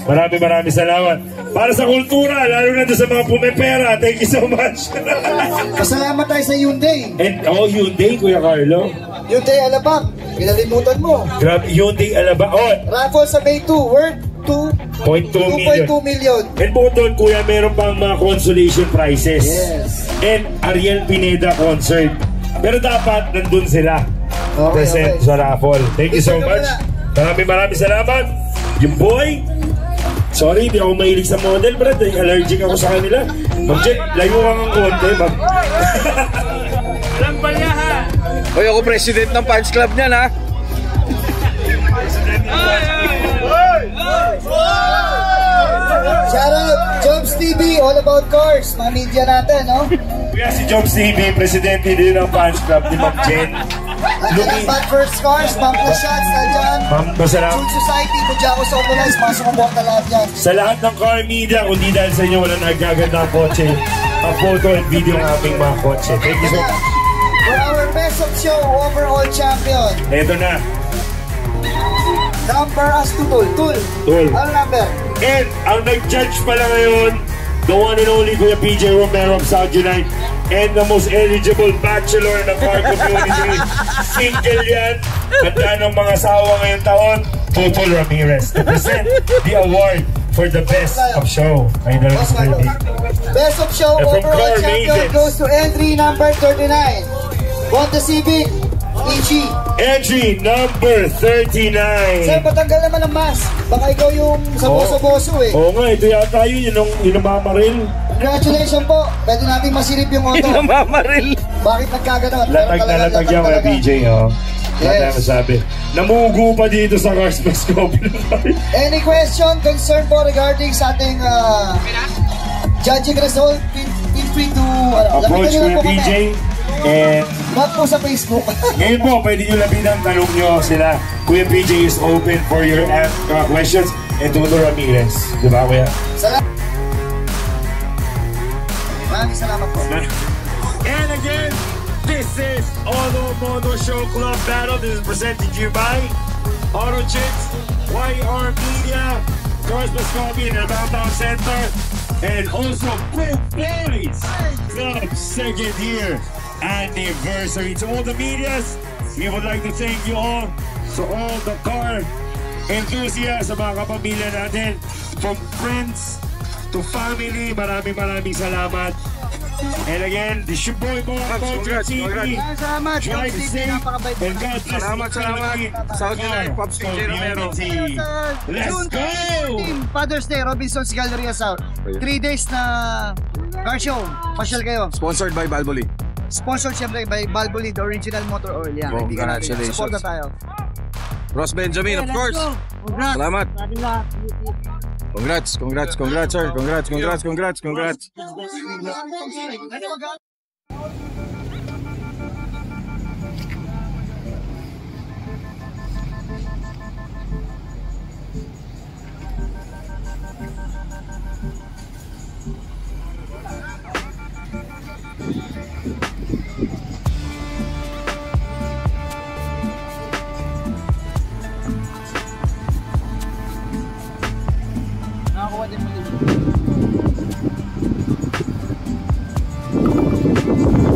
Maraming salamat. Para sa kultura, lalo na doon sa mga pumipera. Thank you so much. Pasalamat tayo sa Hyundai. And Hyundai, Kuya Carlo. Hyundai Alabang, pinalimutan mo. Grabe, Hyundai Alabang. Raffle sa May 2, worth 2.2 million. And bukod doon, Kuya, meron pang mga consolation prizes. Yes. And Ariel Pineda concert. Pero dapat nandun sila. Present sa raffle. Thank you so much. Maraming salamat. Yung boy, sorry, hindi ako mahilig sa model, brad. Allergic ako sa kanila. Mag-jet, layo ka ng konti. Alam pa niya, ha? Hoy, ako president ng fans club niyan, ha? Shoutout, Jobs TV, all about cars. Mga media natin, no? Kuya, si Jobs TV, presidente din ng fans club ni Ma'am Jen. Nandiyan ang Bad First Cars, Ma'am Shots, nandiyan. Ma'am, masarap. Food Society, Mujako sa Autolize, mga sumubok na lahat yan. Sa lahat ng car media, kundi dahil sa inyo, wala nagaganda ang kotse. Ang photo and video ng aming mga kotse. Thank you so much. For our best of show, overall champion. Eto na. Number as to Tul. Ano number? And ang nag-judge pala ngayon, the one and only Kuya PJ Romero of South Unite, and the most eligible bachelor ng car community. Single yan. Ganda ng mga sawa ngayong taon, Total Ramirez, to present the award for the best of show. Best of show, overall champion goes to entry number 39. Honda Civic, Entry number 39. Sir, patanggal naman ang mask. Baka ikaw yung sa boso-boso eh. Oo nga, ito yata yun, yung namamaril. Congratulations po. Pwede natin masilip yung auto. Yung namamaril. Bakit nagkaganon? Latag na latag yan kaya PJ, oh. Yes. Masabi. Namugo pa dito sa Cars Plus Coffee. Any question, concern po regarding sa ating judging result? Feel free to approach Kuya PJ. And not po sa Facebook. Ngayon po, pwede nyo lapitan, tanong nyo sila. Kuya PJ is open for your questions. And Toto Ramirez. Diba, Kuya? Maraming salamat po. And again, this is Auto Moto Show Club Battle. This is presented to you by Auto Chicks, YR Media, Cars Plus Coffee, and Downtown Center. And also, Broke Boys Club second year anniversary. To all the medias, we would like to thank you all. So all the car enthusiasts, sa mga kapamilya natin, from friends to family, maraming salamat. And again, this your boy, mga Culture TV. Salamat. Drive safe and God bless. Salamat. South Unite, Pops PJ Romero. Let's go! Father's Day, Robinson's Galleria South. 3 days na car show. Pasyal kayo. Sponsored by Balboli. Sponsored siyempre by Balboli, the original motor oil. Yan, Congratulations. Support na tayo. Ross Benjamin, of course. Congrats. Salamat. Congrats, sir. Congrats.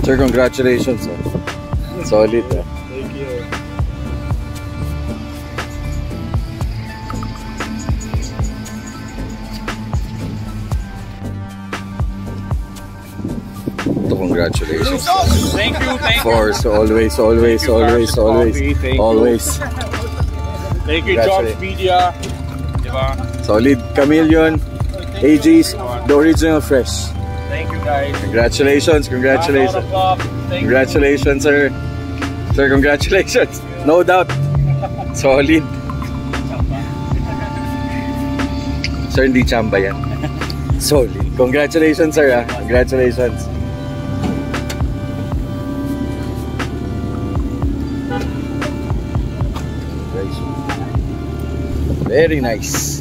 Sir, congratulations. Solid. Thank you. Congratulations. Thank you. Of course, always. Thank you, Jobs Media. Diba? Solid. Chameleon, AGs, the original fresh. Thank you, guys. Congratulations. Congratulations, sir. Sir, congratulations. No doubt. Solid. Sir, hindi chamba yan. Solid. Congratulations, sir. Congratulations. Very nice.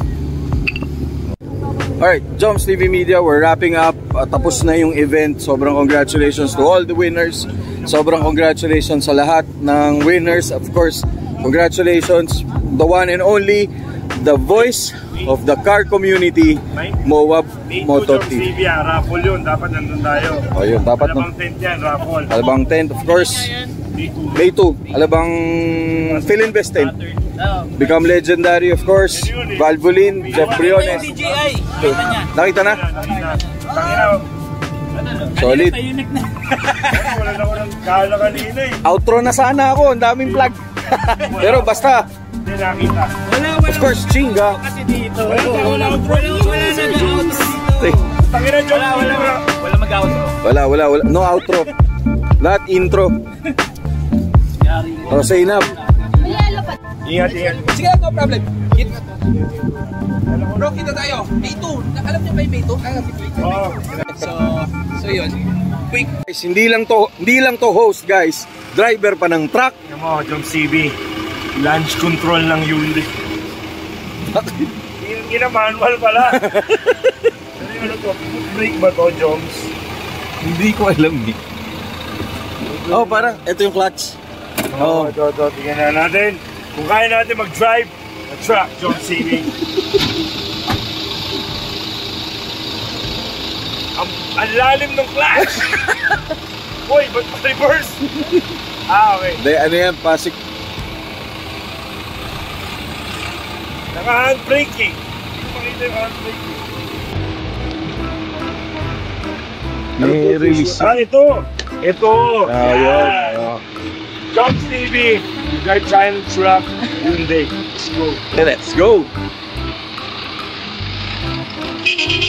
Alright, Joms TV Media, we're wrapping up. Tapos na yung event. Sobrang congratulations to all the winners. Sobrang congratulations sa lahat ng winners. Of course, congratulations, the one and only, the voice of the car community, Moab Moto TV. Raffle yun, dapat nandun tayo. Oh, yun, dapat Alabang tent yan, raffle. Alabang tent, of course. May 2, Alabang Philinvest tent. Become Legendary, of course. Valvoline, Jeff Briones. Nakita na? Solid. Wala na ako ng kala kanina eh. Outro na sana ako, ang daming plug. Pero basta, Hindi nakita. of course, Chinga. Kasi dito. Wala Tangina, John. Wala mag-outro. Wala. No outro. Lahat intro. O, say enough. Ingat. Sige, no problem. Bro, kita tayo. May 2. Alam niyo ba yung May 2? Oh. So yun. Quick. Guys, hindi lang to host, guys. Driver pa ng truck. Yung mo, John CB. Launch control ng Hyundai. Yung manual pala. Ano to? Brake ba to, Joms? Hindi ko alam, Oh, parang ito yung clutch. Oh, ito. Tingnan na natin. Kung kaya natin mag-drive na truck, John CB. Ang lalim ng clutch! Uy, ba't pa-reverse? Okay. Hindi, ano yan, pasik. Naka-handbraking. Hindi ko makita yung handbraking. May release. Ito! Yun. John TV, you guys trying to truck Hyundai. Let's go. Let's go.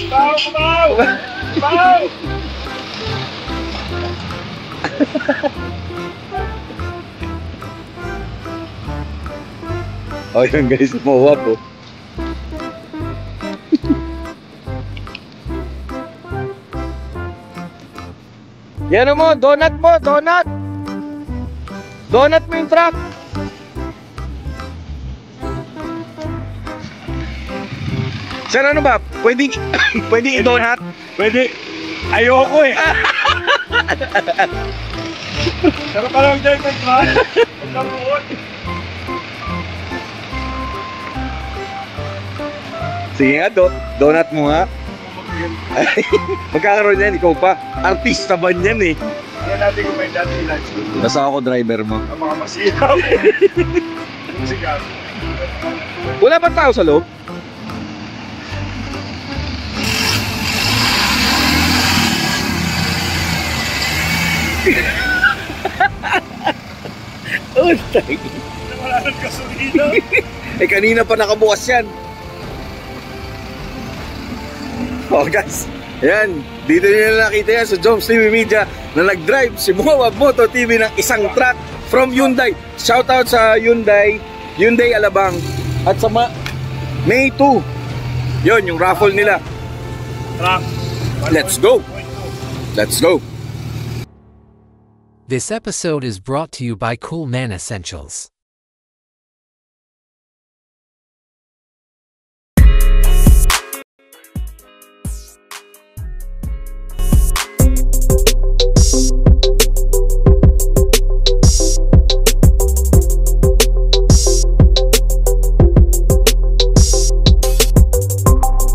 Bow! Oh, yun guys, Moab po. Yan mo, donut mo, donut! Donut mo yung truck! Sir, ano ba? Pwedeng i-donut? Pwede. Ayoko eh. Sarap pala ang drive ng truck. Pagkaroon. Sige nga, donut mo nga. Magkakaroon yan, ikaw pa. Artista ba yan eh? Yan natin kung may dati lunch. Basta ako driver mo. Ang mga masiraw. Sigaw. Wala ba tao sa loob? Oh, wala nang gasolina. Kanina pa nakabukas yan. Oh guys, ayan, dito nyo na nakita yan sa Joms TV Media na nag-drive si Moab Moto TV ng isang truck from Hyundai. Shoutout sa Hyundai Alabang. At sa May 2, yun yung raffle nila. Truck. Let's go. This episode is brought to you by Cool Man Essentials.